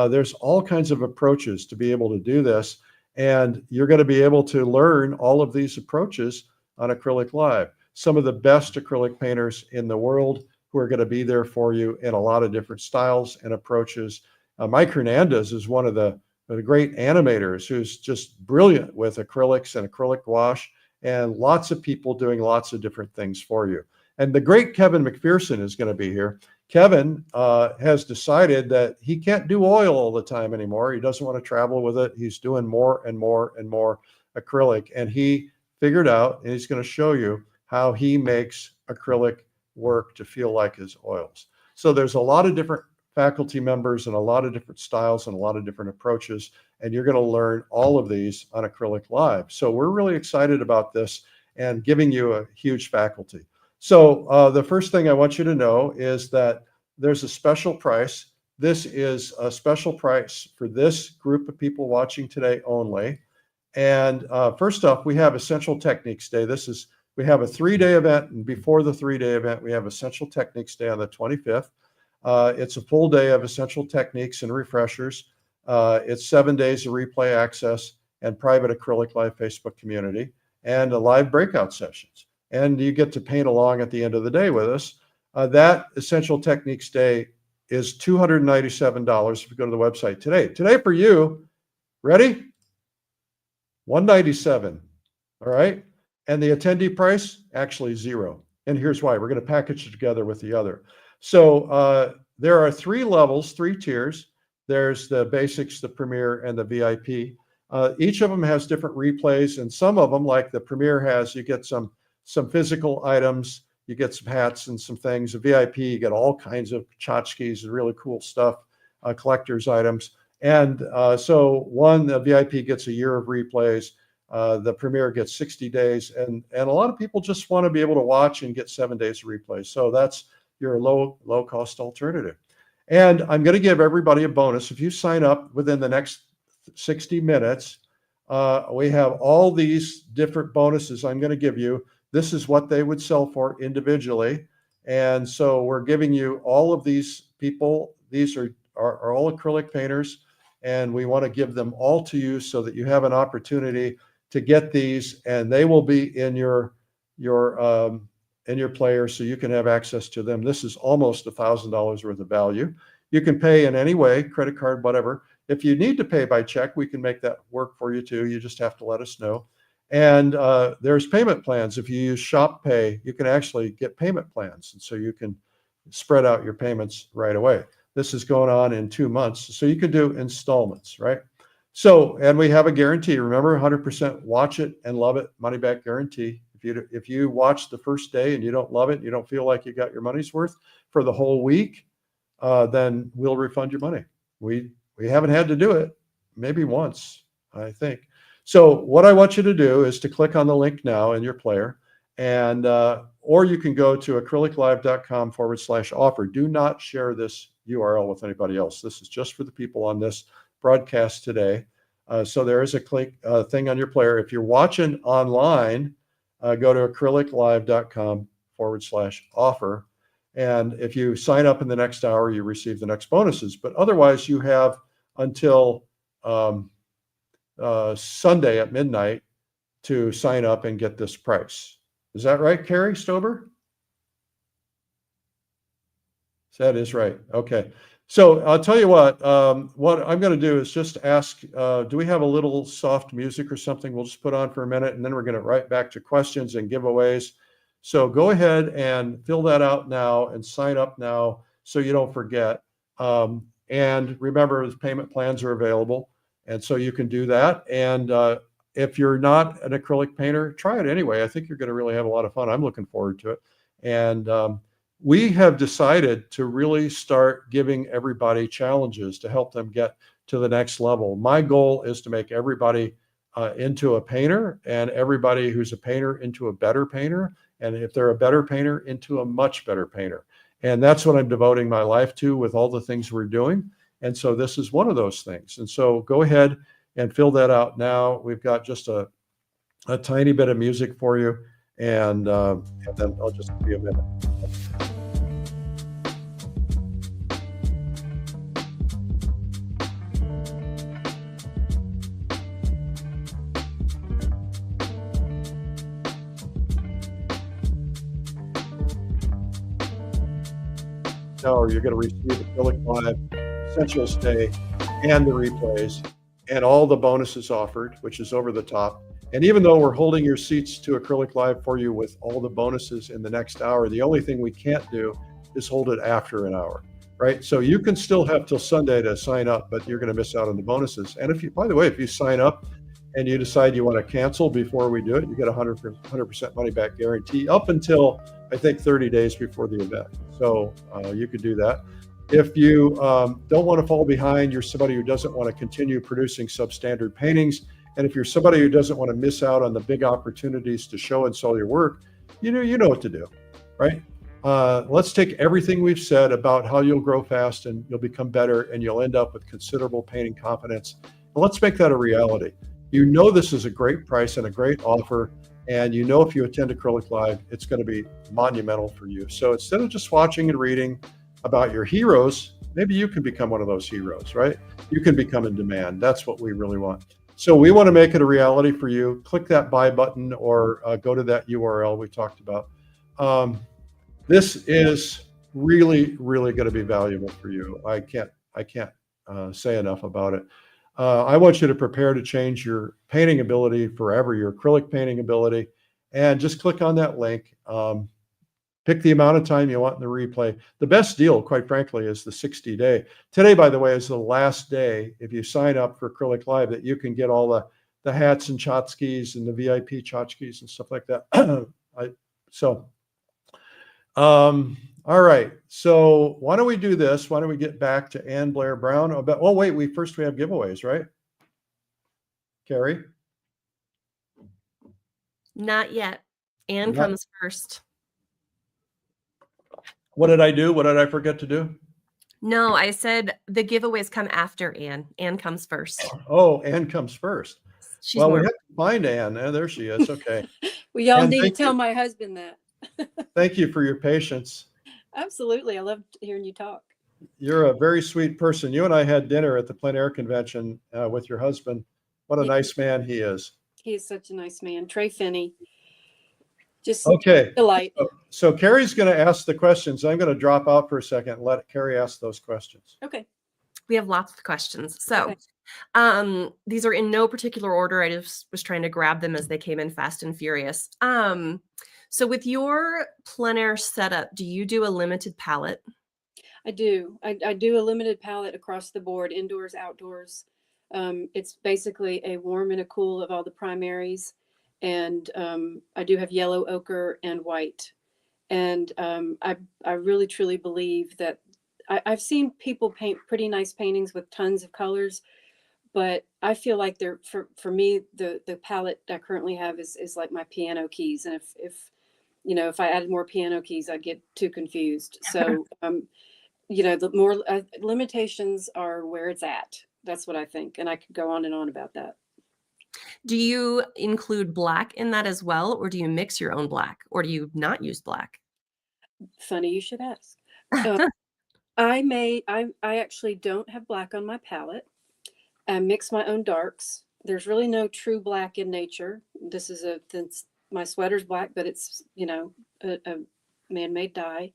There's all kinds of approaches to be able to do this, and you're going to be able to learn all of these approaches on Acrylic Live. Some of the best acrylic painters in the world who are going to be there for you in a lot of different styles and approaches. Mike Hernandez is one of the great animators who's just brilliant with acrylics and acrylic gouache, and lots of people doing lots of different things for you. And the great Kevin McPherson is going to be here. Kevin has decided that he can't do oil all the time anymore. He doesn't want to travel with it. He's doing more and more and more acrylic. And he figured out, and he's going to show you how he makes acrylic work to feel like his oils. So there's a lot of different faculty members and a lot of different styles and a lot of different approaches. And you're going to learn all of these on Acrylic Live. So we're really excited about this and giving you a huge faculty. So the first thing I want you to know is that there's a special price. This is a special price for this group of people watching today only. And first off, we have Essential Techniques Day. We have a 3-day event, and before the 3-day event, we have Essential Techniques Day on the 25th. It's a full day of essential techniques and refreshers. It's 7 days of replay access and private Acrylic Live Facebook community and live breakout sessions. And you get to paint along at the end of the day with us. That Essential Techniques Day is $297 if you go to the website today. Today for you, ready? $197, all right? And the attendee price, actually $0. And here's why. We're going to package it together with the other. So there are 3 levels, 3 tiers. There's the basics, the premier, and the VIP. Each of them has different replays, and some of them, like the premier has, you get some physical items, you get some hats and some things. The VIP, you get all kinds of tchotchkes and really cool stuff, collector's items. And so the VIP gets a year of replays. The premier gets 60 days, and a lot of people just want to be able to watch and get 7 days of replays. So that's your low cost alternative. And I'm going to give everybody a bonus. If you sign up within the next 60 minutes, we have all these different bonuses I'm going to give you. This is what they would sell for individually. And so we're giving you all of these people. These are all acrylic painters, and we want to give them all to you so that you have an opportunity to get these, and they will be in your player, so you can have access to them. This is almost $1,000 worth of value. You can pay in any way, credit card, whatever. If you need to pay by check, we can make that work for you too. You just have to let us know. And there's payment plans. If you use Shop Pay, you can actually get payment plans, and so you can spread out your payments right away. This is going on in 2 months, so you can do installments, right? So, and we have a guarantee. Remember, 100% watch it and love it, money back guarantee. If you watch the first day and you don't love it, you don't feel like you got your money's worth for the whole week, then we'll refund your money. We haven't had to do it, maybe once, I think. So what I want you to do is to click on the link now in your player, and or you can go to acryliclive.com/offer. Do not share this URL with anybody else. This is just for the people on this broadcast today. So there is a click thing on your player. If you're watching online, go to acryliclive.com/offer. And if you sign up in the next hour, you receive the next bonuses. But otherwise, you have until Sunday at midnight to sign up and get this price. Is that right, Carrie Stober? That is right. Okay. So I'll tell you what I'm going to do is just ask, do we have a little soft music or something we'll just put on for a minute, and then we're going to right back to questions and giveaways. So go ahead and fill that out now and sign up now so you don't forget. And remember, the payment plans are available, and so you can do that. And if you're not an acrylic painter, try it anyway. I think you're going to really have a lot of fun. I'm looking forward to it. And we have decided to really start giving everybody challenges to help them get to the next level. My goal is to make everybody into a painter, and everybody who's a painter into a better painter. And if they're a better painter, into a much better painter. And that's what I'm devoting my life to with all the things we're doing. And so this is one of those things. And so go ahead and fill that out now. We've got just a tiny bit of music for you. and then I'll just give you a minute. Or you're going to receive Acrylic Live Essentials Day and the replays and all the bonuses offered, which is over the top. And even though we're holding your seats to Acrylic Live for you with all the bonuses in the next hour, the only thing we can't do is hold it after an hour, right? So you can still have till Sunday to sign up, but you're going to miss out on the bonuses. And if you, by the way, if you sign up and you decide you want to cancel before we do it, you get 100% money back guarantee up until, I think, 30 days before the event. So you could do that. If you don't want to fall behind, you're somebody who doesn't want to continue producing substandard paintings. And if you're somebody who doesn't want to miss out on the big opportunities to show and sell your work, you know what to do, right? Let's take everything we've said about how you'll grow fast and you'll become better and you'll end up with considerable painting confidence. And let's make that a reality. You know this is a great price and a great offer. And you know if you attend Acrylic Live, it's going to be monumental for you. So instead of just watching and reading about your heroes, maybe you can become one of those heroes, right? You can become in demand. That's what we really want. So we want to make it a reality for you. Click that buy button or go to that URL we talked about. This is really, really going to be valuable for you. I can't say enough about it. I want you to prepare to change your painting ability forever, your acrylic painting ability, and just click on that link. Pick the amount of time you want in the replay. The best deal, quite frankly, is the 60-day. Today, by the way, is the last day, if you sign up for Acrylic Live, that you can get all the hats and tchotchkes and the VIP tchotchkes and stuff like that. All right. So why don't we do this? Why don't we get back to Anne Blair Brown? Oh, wait, we have giveaways, right? Carrie? Not yet. Anne comes first. What did I do? What did I forget to do? No, I said the giveaways come after Anne. Anne comes first. Oh, Anne comes first. She's well, we have to find Anne. There she is. Okay. Well, y'all Anne, need to tell my husband that. Thank you for your patience. Absolutely. I love hearing you talk. You're a very sweet person. You and I had dinner at the Plein Air Convention with your husband. What a nice man he is. He is such a nice man. Trey Finney. Just okay. Delight. So Carrie's going to ask the questions. I'm going to drop out for a second and let Carrie ask those questions. Okay. We have lots of questions. So okay. These are in no particular order. I just was trying to grab them as they came in fast and furious. So with your plein air setup, do you do a limited palette? I do. I do a limited palette across the board, indoors, outdoors. It's basically a warm and a cool of all the primaries. And I do have yellow, ochre, and white. And I really, truly believe that I've seen people paint pretty nice paintings with tons of colors, but I feel like they're, for me, the palette I currently have is like my piano keys. And if I added more piano keys, I'd get too confused. So, the more limitations are where it's at. That's what I think. And I could go on and on about that. Do you include black in that as well? Or do you mix your own black? Or do you not use black? Funny you should ask. I actually don't have black on my palette. I mix my own darks. There's really no true black in nature. This is my sweater's black, but it's, a man-made dye.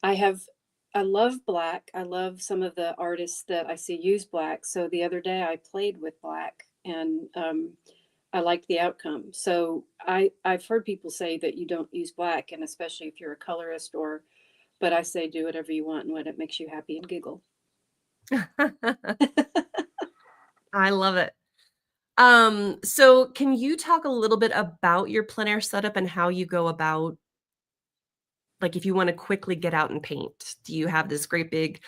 I love black. I love some of the artists that I see use black. So the other day I played with black and I liked the outcome. So I've heard people say that you don't use black, and especially if you're a colorist but I say do whatever you want and when it makes you happy and giggle. I love it. So can you talk a little bit about your plein air setup and how you go about, like, if you want to quickly get out and paint? Do you have this great big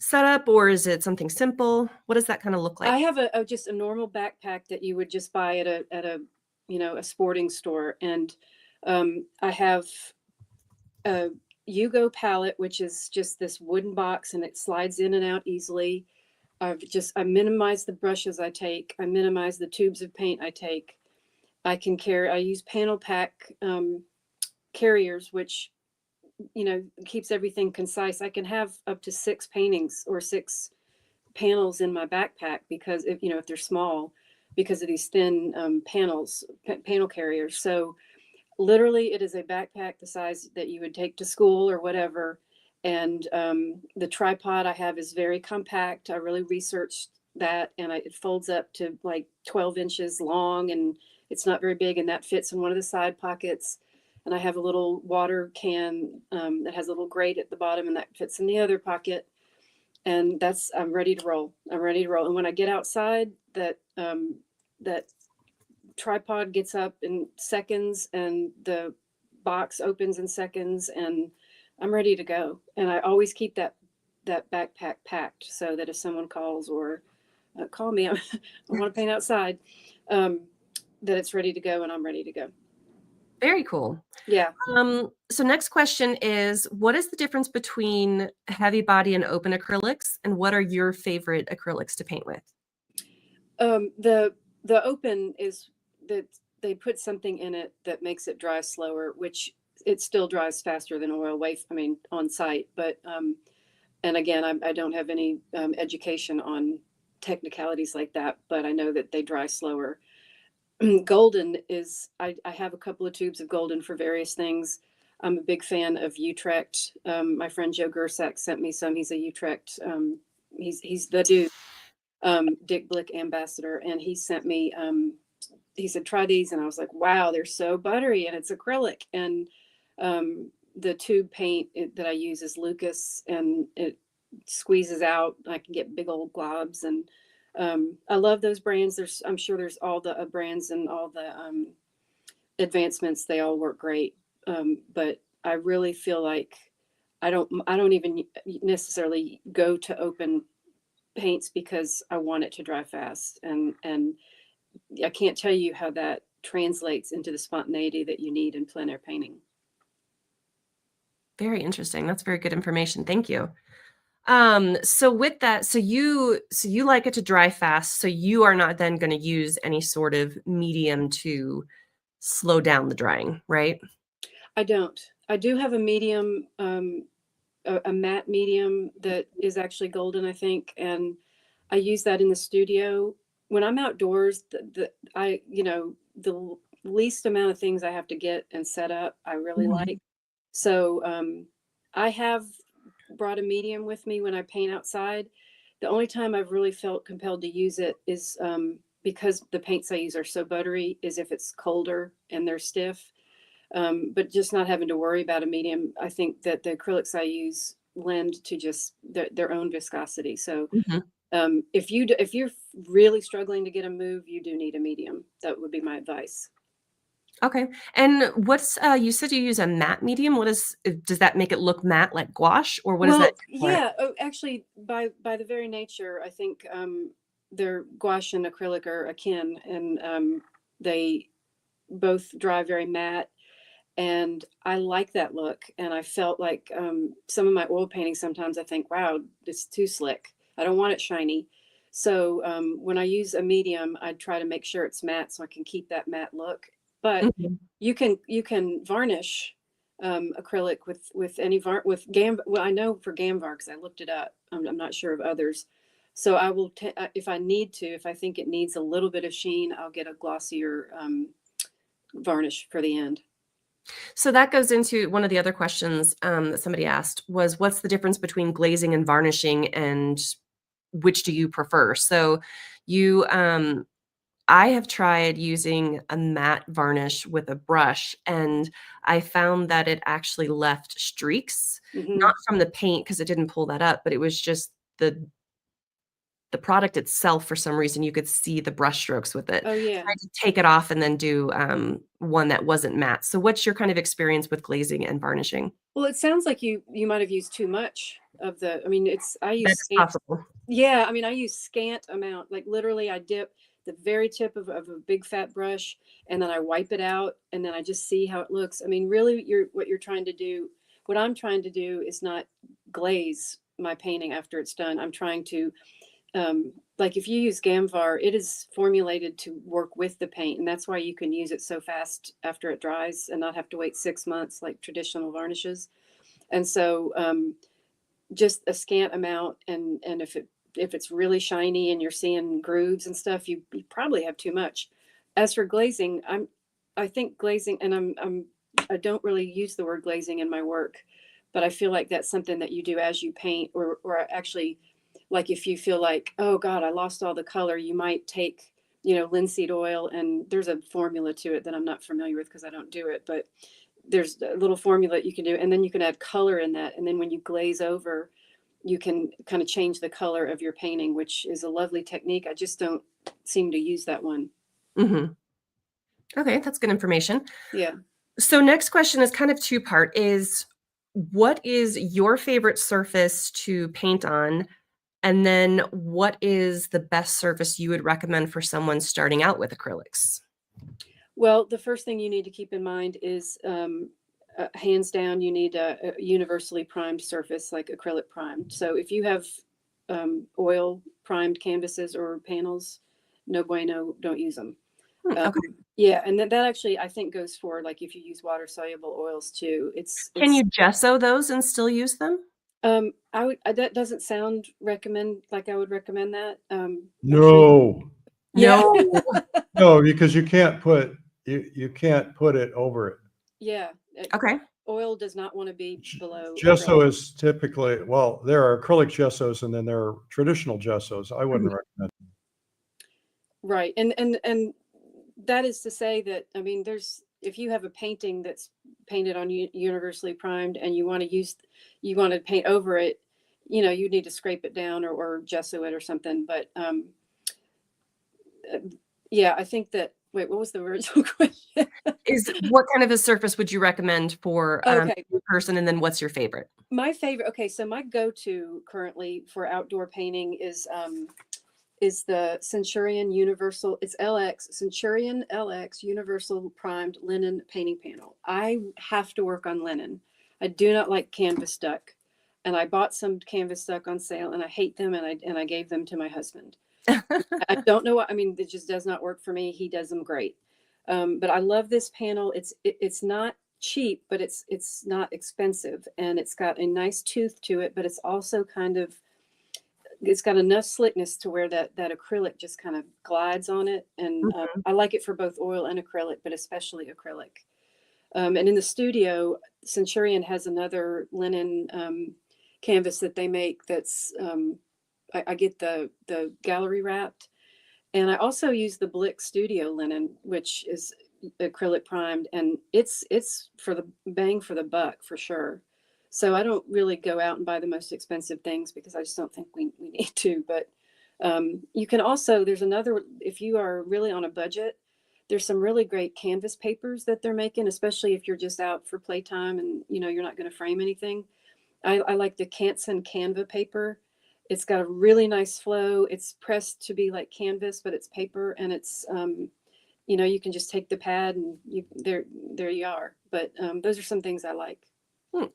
setup, or is it something simple? What does that kind of look like? I have just a normal backpack that you would just buy at a sporting store, and I have a Yugo palette, which is just this wooden box, and it slides in and out easily. I minimize the brushes I take. I minimize the tubes of paint I take. I use panel pack carriers, which, keeps everything concise. I can have up to 6 paintings or 6 panels in my backpack because if they're small, because of these thin panel carriers. So literally it is a backpack the size that you would take to school or whatever. And the tripod I have is very compact. I really researched that, and it folds up to like 12 inches long, and it's not very big, and that fits in one of the side pockets. And I have a little water can that has a little grate at the bottom, and that fits in the other pocket. And I'm ready to roll. I'm ready to roll. And when I get outside, that tripod gets up in seconds, and the box opens in seconds, and I'm ready to go. And I always keep that backpack packed so that if someone calls or call me, I want to paint outside, that it's ready to go and I'm ready to go. Very cool. Yeah. So next question is, what is the difference between heavy body and open acrylics? And what are your favorite acrylics to paint with? The open is that they put something in it that makes it dry slower, which it still dries faster than oil on site. But, and again, I don't have any education on technicalities like that, but I know that they dry slower. Golden is, I have a couple of tubes of golden for various things. I'm a big fan of Utrecht. My friend Joe Gersak sent me some. He's a Utrecht, he's the dude, Dick Blick ambassador. And he sent me, he said, try these. And I was like, wow, they're so buttery, and it's acrylic. And the tube paint that I use is Lucas, and it squeezes out. I can get big old globs, and I love those brands. I'm sure there's all the brands and all the advancements. They all work great. But I really feel like I don't even necessarily go to open paints because I want it to dry fast. And I can't tell you how that translates into the spontaneity that you need in plein air painting. Very interesting. That's very good information. Thank you. So with that, so you like it to dry fast, so you are not then going to use any sort of medium to slow down the drying, right? I don't. I do have a medium, a matte medium that is actually golden, I think, and I use that in the studio. When I'm outdoors, the least amount of things I have to get and set up, I really like. So I have brought a medium with me when I paint outside. The only time I've really felt compelled to use it is because the paints I use are so buttery, is if it's colder and they're stiff. But just not having to worry about a medium, I think that the acrylics I use lend to just their own viscosity. So if you're really struggling to get a move, you do need a medium. That would be my advice. Okay. And what's you said you use a matte medium. Does that make it look matte like gouache, or what is that? Yeah, actually, by the very nature, I think their gouache and acrylic are akin, and they both dry very matte. And I like that look. And I felt like some of my oil paintings, sometimes I think, wow, it's too slick. I don't want it shiny. So when I use a medium, I try to make sure it's matte so I can keep that matte look. But you can varnish acrylic with any with Gam. Well, I know for Gamvar because I looked it up. I'm not sure of others. So I will, if I need to, if I think it needs a little bit of sheen, I'll get a glossier varnish for the end. So that goes into one of the other questions that somebody asked was, what's the difference between glazing and varnishing, and which do you prefer? So I have tried using a matte varnish with a brush, and I found that it actually left streaks, not from the paint because it didn't pull that up, but it was just the product itself. For some reason, you could see the brush strokes with it. Oh yeah. I had to take it off and then do one that wasn't matte. So what's your kind of experience with glazing and varnishing? Well, it sounds like you might have used too much of the, I use That's possible. Yeah, I use scant amount. Like literally I dip the very tip of a big fat brush, and then I wipe it out, and then I just see how it looks. Really what I'm trying to do is not glaze my painting after it's done. I'm trying to like if you use Gamvar, it is formulated to work with the paint, and that's why you can use it so fast after it dries and not have to wait 6 months like traditional varnishes. And so just a scant amount, and if it's really shiny and you're seeing grooves and stuff, you probably have too much. As for glazing, I think glazing, and I don't really use the word glazing in my work, but I feel like that's something that you do as you paint, or actually, like if you feel like, oh God, I lost all the color, you might take, linseed oil, and there's a formula to it that I'm not familiar with because I don't do it, but there's a little formula that you can do, and then you can add color in that. And then when you glaze over, you can kind of change the color of your painting, which is a lovely technique. I just don't seem to use that one. Mm-hmm. Okay, that's good information. Yeah. So next question is kind of two-part, is what is your favorite surface to paint on? And then what is the best surface you would recommend for someone starting out with acrylics? Well, the first thing you need to keep in mind is hands down, you need a universally primed surface like acrylic primed. So if you have oil primed canvases or panels, no bueno, don't use them. Okay. Yeah, and that actually I think goes for like if you use water soluble oils too. Can you gesso those and still use them? That doesn't sound I would recommend that. No, Yeah. no, because you can't put it over it. Yeah. Okay. Oil does not want to be below. Gesso is typically, well, there are acrylic gessos and then there are traditional gessos. I wouldn't recommend them. Right. And that is to say that, I mean, if you have a painting that's painted on universally primed and you want to paint over it, you need to scrape it down or gesso it or something. But yeah, I think that, wait, what was the original question? Is what kind of a surface would you recommend for Okay. a person? And then what's your favorite? My favorite. Okay. So my go-to currently for outdoor painting is the Centurion Universal. It's LX, Centurion LX Universal Primed Linen Painting Panel. I have to work on linen. I do not like canvas duck. And I bought some canvas duck on sale and I hate them, and I gave them to my husband. I don't know what, I mean, it just does not work for me. He does them great. But I love this panel. It's not cheap, but it's not expensive, and it's got a nice tooth to it, but it's also it's got enough slickness to where that acrylic just kind of glides on it. And I like it for both oil and acrylic, but especially acrylic. And in the studio, Centurion has another linen canvas that they make that's, I get the gallery wrapped. And I also use the Blick Studio linen, which is acrylic primed, and it's for the bang for the buck for sure. So I don't really go out and buy the most expensive things because I just don't think we need to. But you can also, if you are really on a budget, there's some really great canvas papers that they're making, especially if you're just out for playtime and you're not going to frame anything. I like the Canson Canva paper. It's got a really nice flow. It's pressed to be like canvas, but it's paper, and it's you can just take the pad and there you are. But those are some things I like.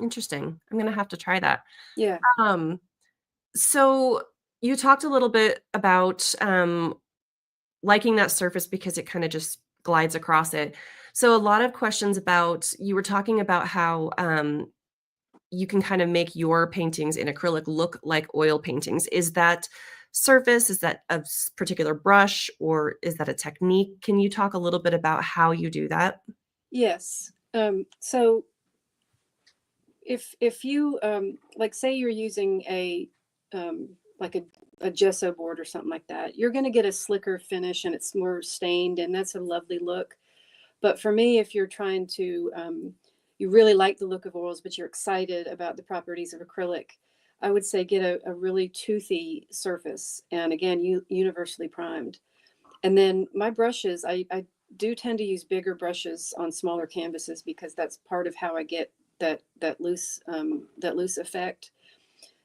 Interesting. I'm gonna have to try that. Yeah. So you talked a little bit about liking that surface because it kind of just glides across it. So a lot of questions about, you were talking about how you can kind of make your paintings in acrylic look like oil paintings. Is that surface? Is that a particular brush, or is that a technique? Can you talk a little bit about how you do that? Yes. So if you like, say you're using a gesso board or something like that, you're going to get a slicker finish and it's more stained, and that's a lovely look. But for me, if you're trying to you really like the look of oils, but you're excited about the properties of acrylic, I would say get a really toothy surface, and again, universally primed. And then my brushes, I do tend to use bigger brushes on smaller canvases because that's part of how I get that loose effect.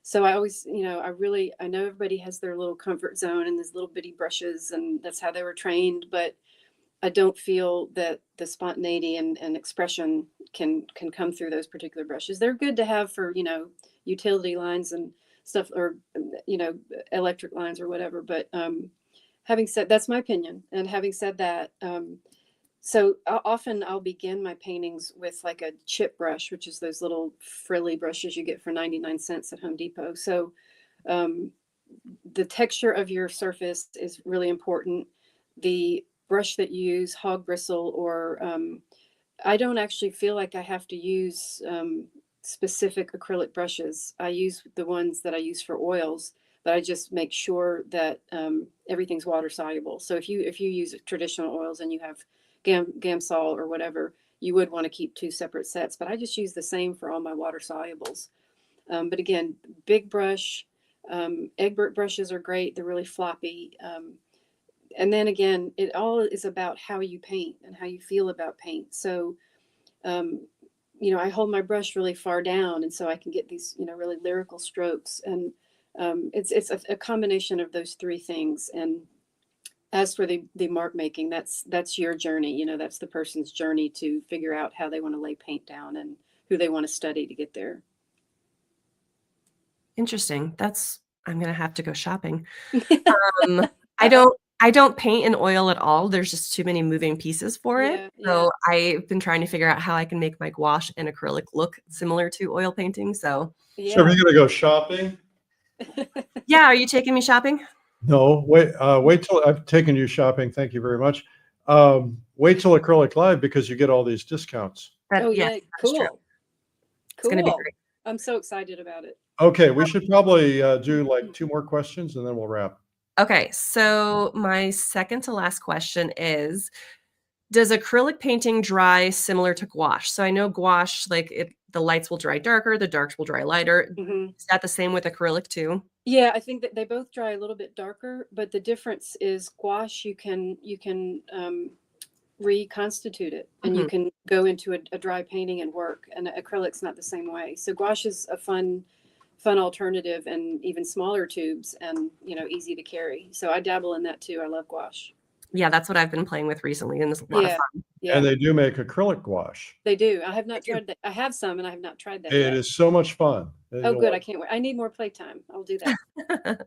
So I always, I know everybody has their little comfort zone and these little bitty brushes, and that's how they were trained, but I don't feel that the spontaneity and expression can come through those particular brushes. They're good to have for, utility lines and stuff, or, electric lines or whatever. But having said, that's my opinion. And having said that, so often I'll begin my paintings with like a chip brush, which is those little frilly brushes you get for 99 cents at Home Depot. So the texture of your surface is really important. The brush that you use, hog bristle, or I don't actually feel like I have to use specific acrylic brushes. I use the ones that I use for oils, but I just make sure that everything's water soluble. So if you use traditional oils and you have Gamsol or whatever, you would want to keep 2 separate sets. But I just use the same for all my water solubles. But again, big brush, Egbert brushes are great. They're really floppy. And then again, it all is about how you paint and how you feel about paint. So, I hold my brush really far down, and so I can get these, really lyrical strokes. And it's a combination of those 3 things. And as for the mark making, that's your journey. That's the person's journey to figure out how they want to lay paint down and who they want to study to get there. Interesting. I'm going to have to go shopping. I don't paint in oil at all. There's just too many moving pieces for it. So I've been trying to figure out how I can make my gouache and acrylic look similar to oil painting. So are you going to go shopping? Yeah. Are you taking me shopping? No, wait till I've taken you shopping. Thank you very much. Wait till Acrylic Live, because you get all these discounts. Cool. It's going to be great. I'm so excited about it. Okay, we should probably do like 2 more questions and then we'll wrap. Okay, so my second to last question is, does acrylic painting dry similar to gouache? So I know gouache, the lights will dry darker, the darks will dry lighter. Mm-hmm. Is that the same with acrylic too? Yeah, I think that they both dry a little bit darker, but the difference is gouache, you can reconstitute it, and you can go into a dry painting and work, and acrylic's not the same way. So gouache is a fun alternative, and even smaller tubes, and easy to carry. So I dabble in that too. I love gouache. Yeah, that's what I've been playing with recently, and it's a lot of fun. Yeah. And they do make acrylic gouache. They do. I have not tried that. I have some, and I have not tried that yet. It is so much fun. Oh, good. I can't wait. I need more playtime. I'll do that.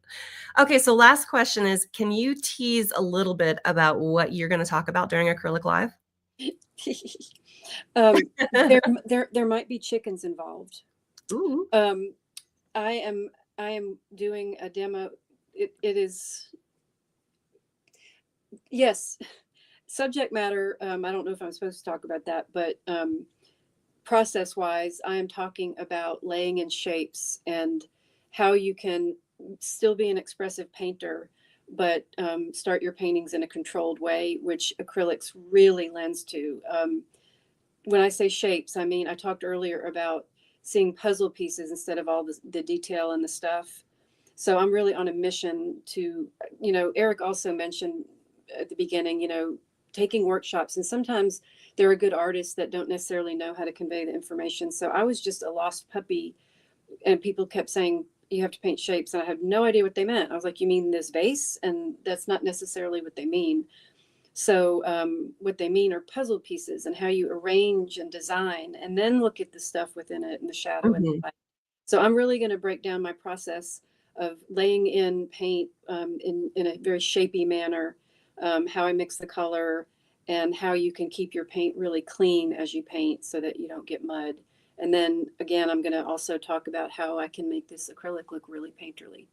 Okay, so last question is, can you tease a little bit about what you're going to talk about during Acrylic Live? There might be chickens involved. Ooh. I am doing a demo. It is, yes, subject matter. I don't know if I'm supposed to talk about that, but process wise, I am talking about laying in shapes and how you can still be an expressive painter, but start your paintings in a controlled way, which acrylics really lends to. When I say shapes, I mean, I talked earlier about seeing puzzle pieces instead of all the detail and the stuff. So I'm really on a mission to, Eric also mentioned at the beginning, taking workshops, and sometimes there are good artists that don't necessarily know how to convey the information. So I was just a lost puppy, and people kept saying, you have to paint shapes, and I had no idea what they meant. I was like, you mean this vase? And that's not necessarily what they mean. So what they mean are puzzle pieces, and how you arrange and design, and then look at the stuff within it and the shadow and the light. So I'm really going to break down my process of laying in paint in a very shapy manner, how I mix the color, and how you can keep your paint really clean as you paint so that you don't get mud. And then again, I'm going to also talk about how I can make this acrylic look really painterly.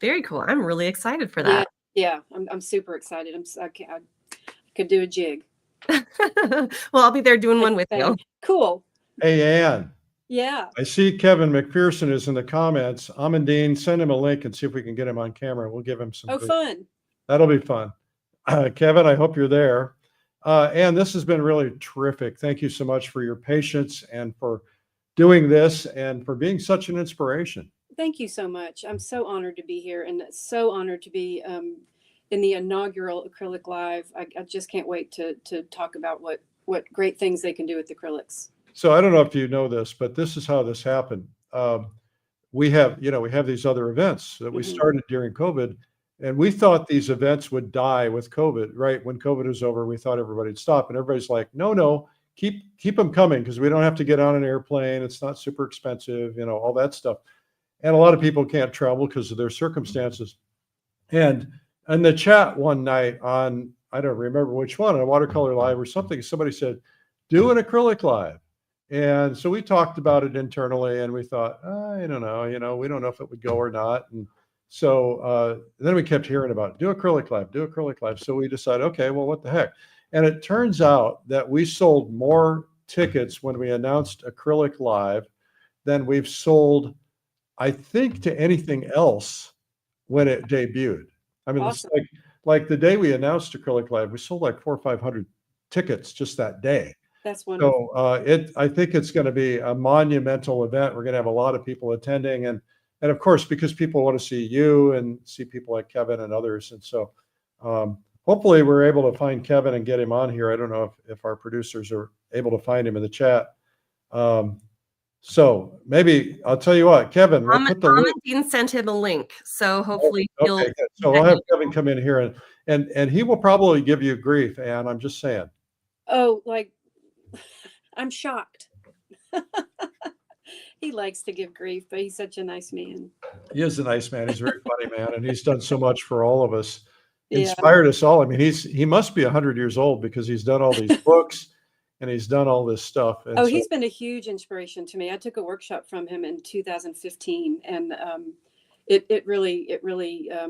Very cool. I'm really excited for that. Yeah, I'm super excited. I could do a jig. Well, I'll be there doing one with you. Cool. Hey, Anne. Yeah. I see Kevin McPherson is in the comments. Amandine, send him a link and see if we can get him on camera. We'll give him some. Oh, fun. That'll be fun. Kevin, I hope you're there. Anne, this has been really terrific. Thank you so much for your patience and for doing this and for being such an inspiration. Thank you so much. I'm so honored to be here, and so honored to be in the inaugural Acrylic Live. I just can't wait to talk about what great things they can do with acrylics. So I don't know if you know this, but this is how this happened. We have these other events that we started during COVID, and we thought these events would die with COVID, right? When COVID was over, we thought everybody'd stop, and everybody's like, no, keep them coming, because we don't have to get on an airplane. It's not super expensive, all that stuff. and a lot of people can't travel because of their circumstances. And in the chat one night on, I don't remember which one, a watercolor live or something, somebody said, do an acrylic live. And so we talked about it internally, and we thought, I don't know, we don't know if it would go or not. And so then we kept hearing about it, do acrylic live, do acrylic live. So we decided, okay, well, what the heck? And it turns out that we sold more tickets when we announced acrylic live than we've sold, I think, to anything else when it debuted. I mean, Awesome. it's like the day we announced acrylic live, we sold like 400 or 500 tickets just that day. That's wonderful. So I think it's going to be a monumental event. We're going to have a lot of people attending, and of course, because people want to see you and see people like Kevin and others. And so hopefully we're able to find Kevin and get him on here. I don't know if our producers are able to find him in the chat. So maybe I'll tell you what, Kevin, we'll put the link. Dean sent him a link, so hopefully he'll. Okay, good. So we'll have Kevin come in here, and he will probably give you grief, Anne. I'm just saying. Oh, like, I'm shocked. He likes to give grief, but he's such a nice man. He is a nice man. He's a very funny man, and he's done so much for all of us. Yeah. Inspired us all. I mean, he must be 100 years old because he's done all these books and he's done all this stuff. And he's been a huge inspiration to me. I took a workshop from him in 2015, and it really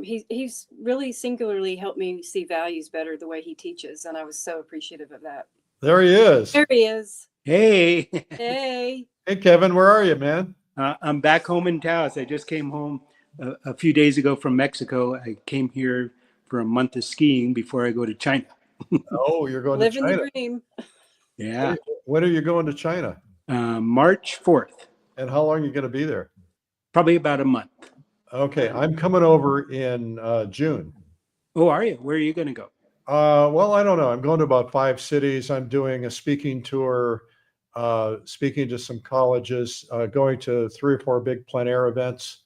he's really singularly helped me see values better the way he teaches, and I was so appreciative of that. There he is. There he is. Hey. Hey. Hey, Kevin, where are you, man? I'm back home in Taos. I just came home a few days ago from Mexico. I came here for a month of skiing before I go to China. Oh, you're going Living to China. the dream. Yeah. When are you going to China? March 4th. And how long are you going to be there? Probably about a month. Okay, I'm coming over in June. Oh, are you? Where are you going to go? Well, I don't know. I'm going to about 5 cities. I'm doing a speaking tour, speaking to some colleges, going to 3 or 4 big plein air events.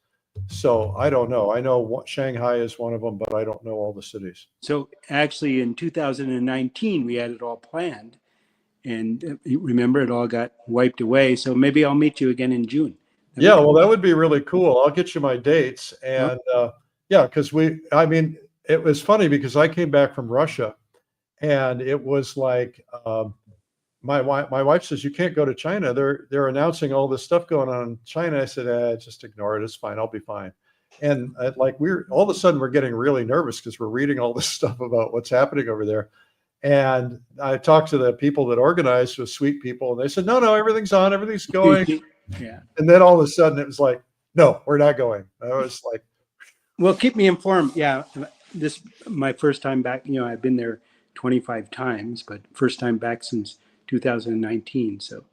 So I don't know. I know Shanghai is one of them, but I don't know all the cities. So actually in 2019, we had it all planned. And remember, it all got wiped away. So maybe I'll meet you again in June. Yeah, well, that would be really cool. I'll get you my dates. And yeah, because it was funny because I came back from Russia and it was like, my wife says, you can't go to China. They're announcing all this stuff going on in China. I said, just ignore it. It's fine. I'll be fine. And we're all of a sudden we're getting really nervous because we're reading all this stuff about what's happening over there. And I talked to the people that organized, with sweet people, and they said, no, everything's on, everything's going. Yeah. And then all of a sudden it was like, no, we're not going. I was like, well, keep me informed. Yeah. This my first time back. I've been there 25 times, but first time back since 2019. So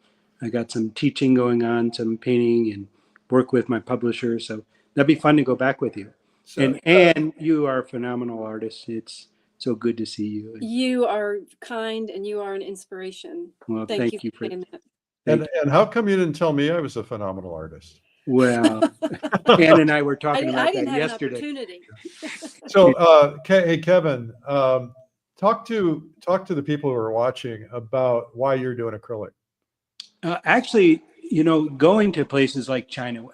I got some teaching going on, some painting, and work with my publisher. So that'd be fun to go back with you. So, and you are a phenomenal artist. It's so good to see you. You are kind and you are an inspiration. Well, thank you for saying that. And how come you didn't tell me I was a phenomenal artist? Well, Anne and I were talking about that have yesterday. An opportunity. So, hey, Kevin, talk to the people who are watching about why you're doing acrylic. Actually, going to places like China,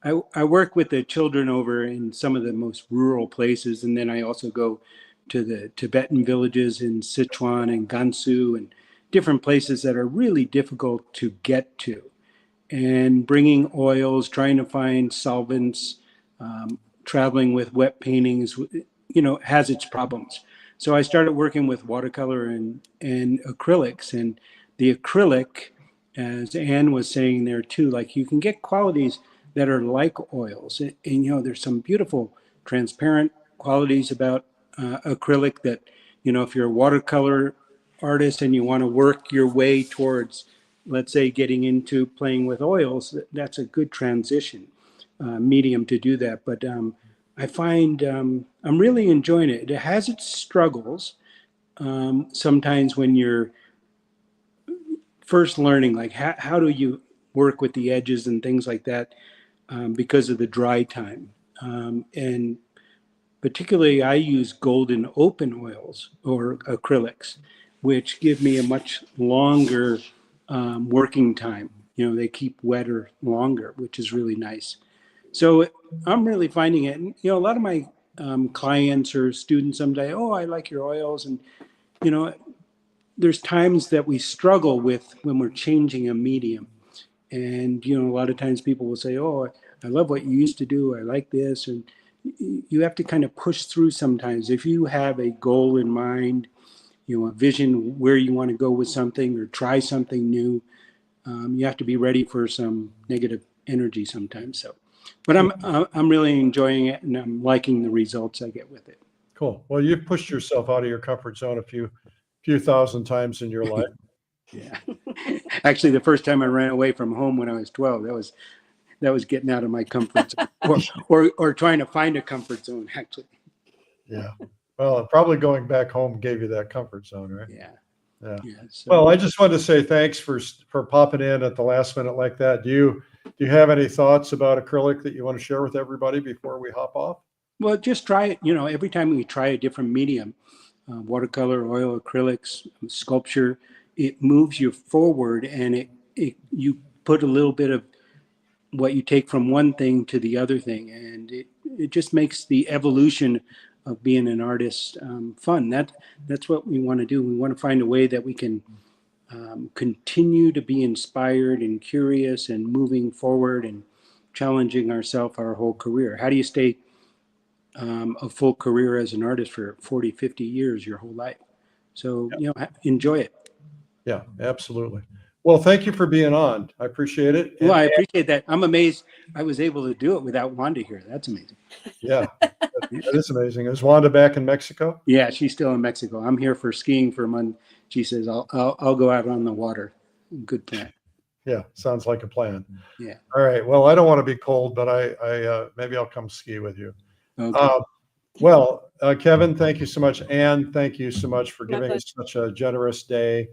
I work with the children over in some of the most rural places, and then I also go to the Tibetan villages in Sichuan and Gansu and different places that are really difficult to get to. And bringing oils, trying to find solvents, traveling with wet paintings, has its problems. So I started working with watercolor and acrylics. And the acrylic, as Anne was saying there too, you can get qualities that are like oils. And there's some beautiful transparent qualities about acrylic that, if you're a watercolor artist and you want to work your way towards, let's say, getting into playing with oils, that's a good transition medium to do that. But I find I'm really enjoying it. It has its struggles sometimes when you're first learning, how do you work with the edges and things like that because of the dry time. And particularly I use golden open oils or acrylics, which give me a much longer working time. They keep wetter longer, which is really nice. So I'm really finding it. And, a lot of my clients or students someday, oh, I like your oils. And, there's times that we struggle with when we're changing a medium. And, a lot of times people will say, oh, I love what you used to do. I like this. And you have to kind of push through sometimes. If you have a goal in mind, a vision where you want to go with something or try something new, you have to be ready for some negative energy sometimes. So, but I'm really enjoying it, and I'm liking the results I get with it. Cool. Well, you've pushed yourself out of your comfort zone a few thousand times in your life. Yeah. Actually, the first time I ran away from home when I was 12, that was getting out of my comfort zone, or trying to find a comfort zone, actually. Yeah. Well, probably going back home gave you that comfort zone, right? Yeah. Yeah. So, Well, I just wanted to say thanks for popping in at the last minute like that. Do you have any thoughts about acrylic that you want to share with everybody before we hop off? well, just try it. Every time we try a different medium, watercolor, oil, acrylics, sculpture, it moves you forward, and you put a little bit of what you take from one thing to the other thing, and it just makes the evolution of being an artist fun. That's what we want to do. We want to find a way that we can continue to be inspired and curious and moving forward and challenging ourselves our whole career. How do you stay a full career as an artist for 40, 50 years, your whole life? So, enjoy it. Yeah, absolutely. Well, thank you for being on. I appreciate it. Well, I appreciate that. I'm amazed I was able to do it without Wanda here. That's amazing. Yeah, that is amazing. Is Wanda back in Mexico? Yeah, she's still in Mexico. I'm here for skiing for a month. She says, I'll go out on the water. Good plan. Yeah, sounds like a plan. Yeah. All right. Well, I don't want to be cold, but I maybe I'll come ski with you. Okay. Well, Kevin, thank you so much. Anne, thank you so much for giving us such a generous day.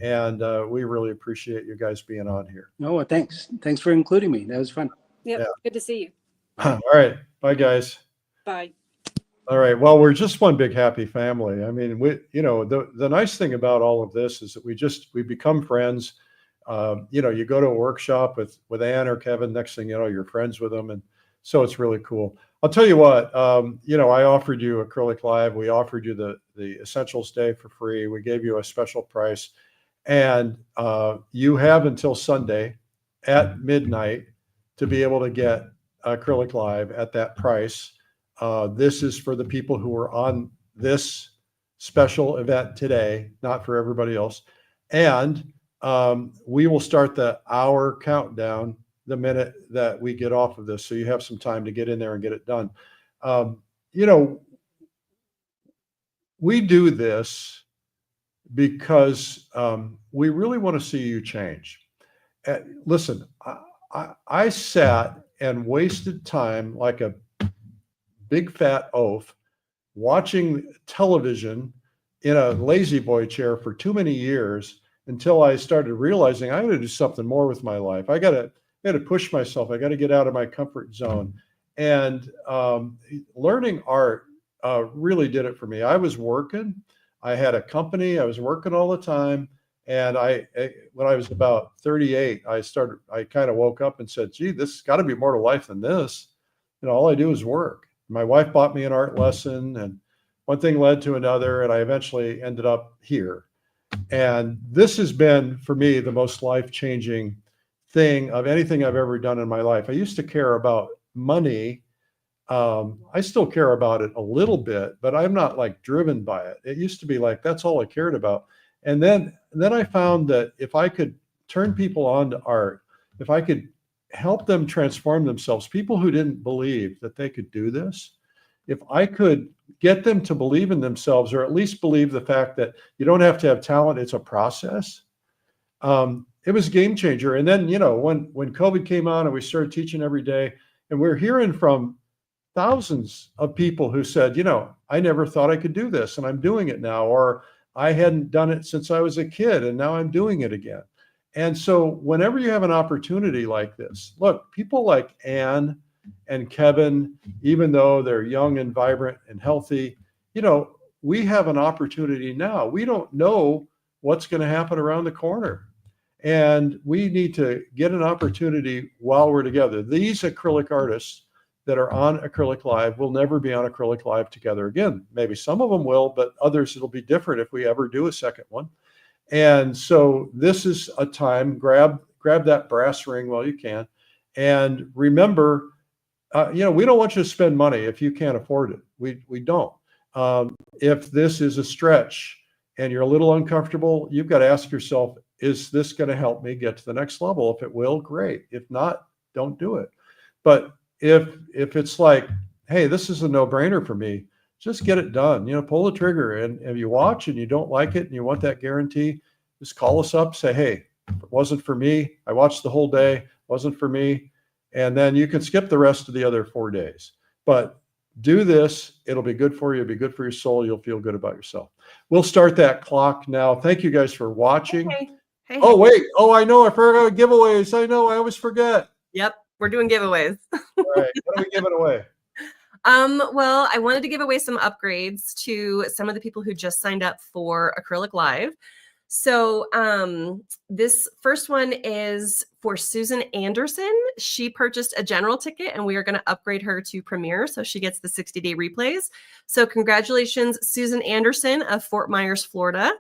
And we really appreciate you guys being on here. No, well, thanks. Thanks for including me. That was fun. Yep. Yeah. Good to see you. All right. Bye, guys. Bye. All right. Well, we're just one big happy family. I mean, the nice thing about all of this is that we become friends. You go to a workshop with Anne or Kevin, next thing you know, you're friends with them. And so it's really cool. I'll tell you what, I offered you Acrylic Live. We offered you the Essentials Day for free. We gave you a special price. And you have until Sunday at midnight to be able to get Acrylic Live at that price. This is for the people who are on this special event today, not for everybody else. And we will start the hour countdown the minute that we get off of this. So you have some time to get in there and get it done. We do this because we really want to see you change. Listen, I sat and wasted time like a big fat oaf watching television in a lazy boy chair for too many years until I started realizing I got to do something more with my life. I got to push myself. I got to get out of my comfort zone. And learning art really did it for me. I was working. I had a company. I was working all the time. And when I was about 38, I kind of woke up and said, gee, this has got to be more to life than this. All I do is work. My wife bought me an art lesson, and one thing led to another. And I eventually ended up here. And this has been, for me, the most life-changing thing of anything I've ever done in my life. I used to care about money. I still care about it a little bit, but I'm not like driven by it. It used to be like, that's all I cared about. And then I found that if I could turn people on to art, if I could help them transform themselves, people who didn't believe that they could do this, if I could get them to believe in themselves, or at least believe the fact that you don't have to have talent, it's a process. It was a game changer. And then, when COVID came on and we started teaching every day, and we're hearing from thousands of people who said, I never thought I could do this, and I'm doing it now, or I hadn't done it since I was a kid, and now I'm doing it again. And so whenever you have an opportunity like this, look, people like Anne and Kevin, even though they're young and vibrant and healthy, we have an opportunity now. We don't know what's going to happen around the corner. And we need to get an opportunity while we're together. These acrylic artists that are on Acrylic Live will never be on Acrylic Live together again. Maybe some of them will, but others it'll be different if we ever do a second one. And so this is a time, grab that brass ring while you can. And remember, we don't want you to spend money if you can't afford it. We don't. If this is a stretch and you're a little uncomfortable, you've got to ask yourself, is this going to help me get to the next level? If it will, great. If not, don't do it. But if it's like, hey, this is a no-brainer for me, just get it done. Pull the trigger. And if you watch and you don't like it and you want that guarantee, just call us up, say, hey, it wasn't for me. I watched the whole day, wasn't for me. And then you can skip the rest of the other 4 days. But do this. It'll be good for you. It'll be good for your soul. You'll feel good about yourself. We'll start that clock now. Thank you guys for watching. Hey. Oh, wait. Oh, I know. I forgot giveaways. I know. I always forget. Yep. We're doing giveaways. All right. What are we giving away? Well, I wanted to give away some upgrades to some of the people who just signed up for Acrylic Live. So this first one is for Susan Anderson. She purchased a general ticket and we are going to upgrade her to Premier. So she gets the 60-day replays. So congratulations, Susan Anderson of Fort Myers, Florida.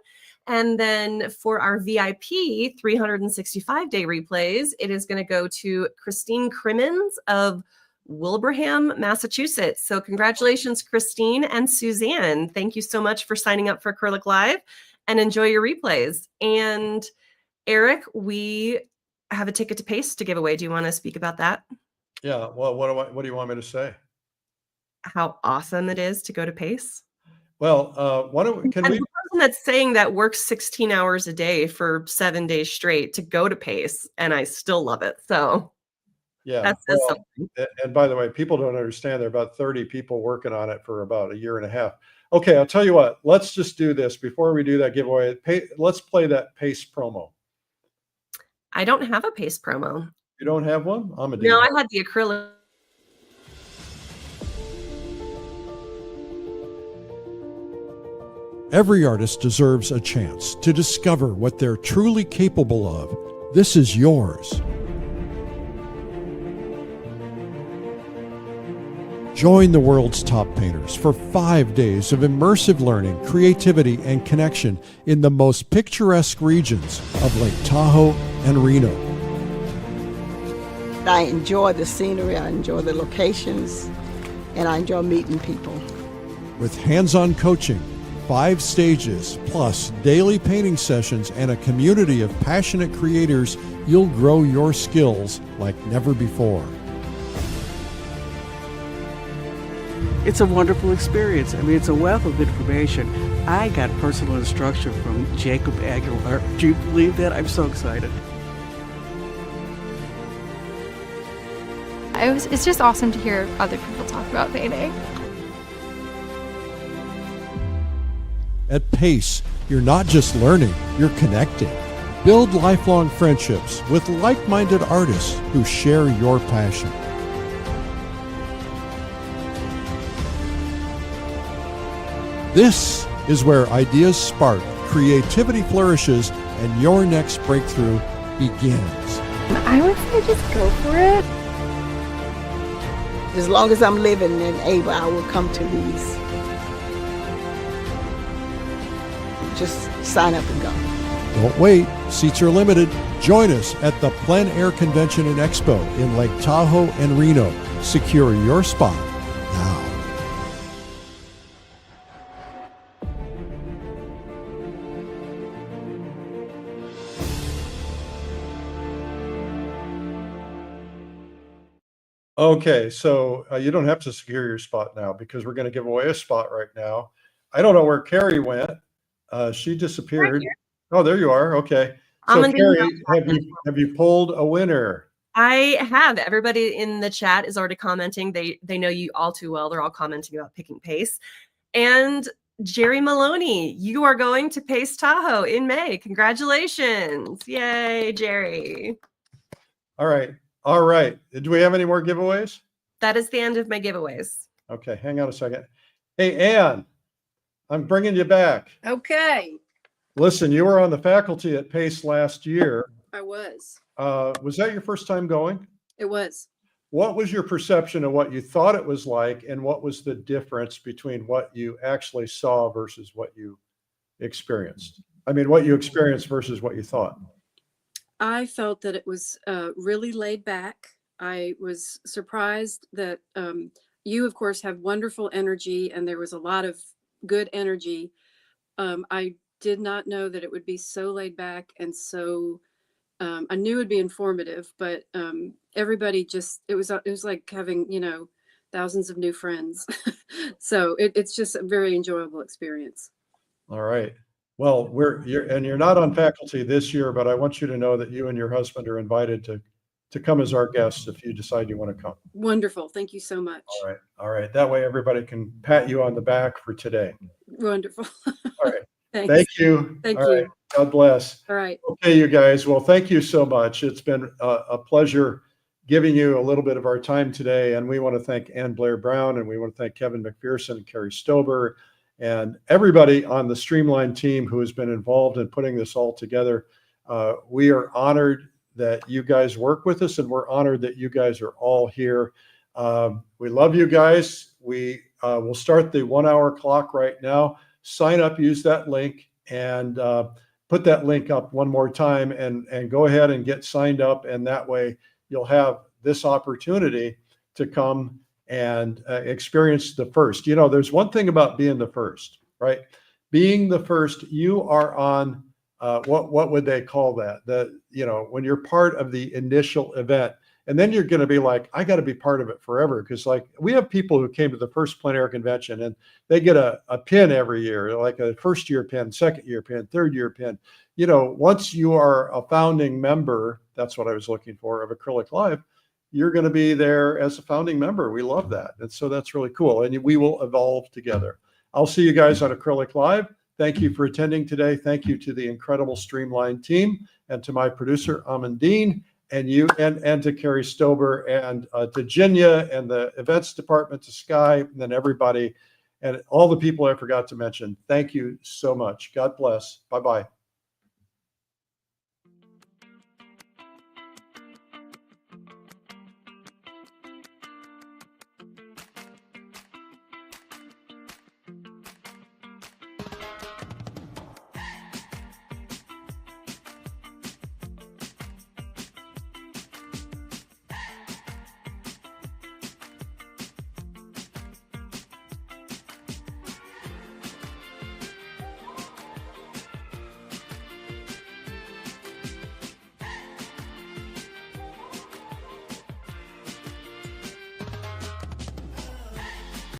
And then for our VIP 365-day replays, it is going to go to Christine Crimmins of Wilbraham, Massachusetts. So congratulations, Christine and Suzanne. Thank you so much for signing up for Acrylic Live and enjoy your replays. And Eric, we have a ticket to Pace to give away. Do you want to speak about that? Yeah. Well, what do you want me to say? How awesome it is to go to Pace. Well, The person that's saying that works 16 hours a day for 7 days straight to go to Pace, and I still love it. So yeah. that says something. And by the way, people don't understand. There are about 30 people working on it for about a year and a half. Okay, I'll tell you what. Let's just do this before we do that giveaway. Let's play that Pace promo. I don't have a Pace promo. You don't have one? No, I had the acrylic. Every artist deserves a chance to discover what they're truly capable of. This is yours. Join the world's top painters for 5 days of immersive learning, creativity, and connection in the most picturesque regions of Lake Tahoe and Reno. I enjoy the scenery, I enjoy the locations, and I enjoy meeting people. With hands-on coaching, 5 stages, plus daily painting sessions and a community of passionate creators, you'll grow your skills like never before. It's a wonderful experience. I mean, it's a wealth of information. I got personal instruction from Jacob Aguilar. Do you believe that? I'm so excited. It's just awesome to hear other people talk about painting. At Pace, you're not just learning, you're connecting. Build lifelong friendships with like-minded artists who share your passion. This is where ideas spark, creativity flourishes, and your next breakthrough begins. I would say just go for it. As long as I'm living and able, I will come to these. Just sign up and go. Don't wait, seats are limited. Join us at the Plein Air Convention and Expo in Lake Tahoe and Reno. Secure your spot now. Okay, so you don't have to secure your spot now because we're going to give away a spot right now. I don't know where Carrie went. She disappeared. Right here. Oh, there you are. Okay. So Carrie, have you pulled a winner? I have. Everybody in the chat is already commenting. They know you all too well. They're all commenting about picking Pace. And Jerry Maloney, you are going to Pace Tahoe in May. Congratulations. Yay, Jerry. All right. All right. Do we have any more giveaways? That is the end of my giveaways. Okay. Hang on a second. Hey, Anne, I'm bringing you back. Okay. Listen, you were on the faculty at Pace last year. I was. Was that your first time going? It was. What was your perception of what you thought it was like, and what was the difference between what you actually saw versus what you experienced? I mean, what you experienced versus what you thought. I felt that it was really laid back. I was surprised that you, of course, have wonderful energy, and there was a lot of good energy. I did not know that it would be so laid back and so. I knew it'd be informative, but everybody just it was like having thousands of new friends. So it's just a very enjoyable experience. All right. Well, you're not on faculty this year, but I want you to know that you and your husband are invited to come as our guests if you decide you want to come. Wonderful. Thank you so much. All right. All right. That way everybody can pat you on the back for today. Wonderful. All right. Thanks. Thank you. Thank All you. right. God bless. All right. Okay, you guys. Well, thank you so much. It's been a pleasure giving you a little bit of our time today. And we want to thank Anne Blair Brown, and we want to thank Kevin McPherson and Carrie Stober and everybody on the Streamline team who has been involved in putting this all together. We are honored that you guys work with us, and we're honored that you guys are all here. We love you guys. We will start the 1 hour clock right now. Sign up, use that link, and put that link up one more time and go ahead and get signed up. And that way you'll have this opportunity to come and experience the first. You know, there's one thing about being the first, right? Being the first, you are on what would they call that? When you're part of the initial event, and then you're going to be like, I got to be part of it forever. Because like we have people who came to the first Plein Air Convention and they get a pin every year, like a first year pin, second year pin, third year pin. You know, once you are a founding member, that's what I was looking for, of Acrylic Live, you're going to be there as a founding member. We love that. And so that's really cool. And we will evolve together. I'll see you guys on Acrylic Live. Thank you for attending today. Thank you to the incredible Streamline team and to my producer, Amandine, and you and to Carrie Stober and to Jinya and the events department, to Sky, and then everybody and all the people I forgot to mention. Thank you so much. God bless. Bye-bye.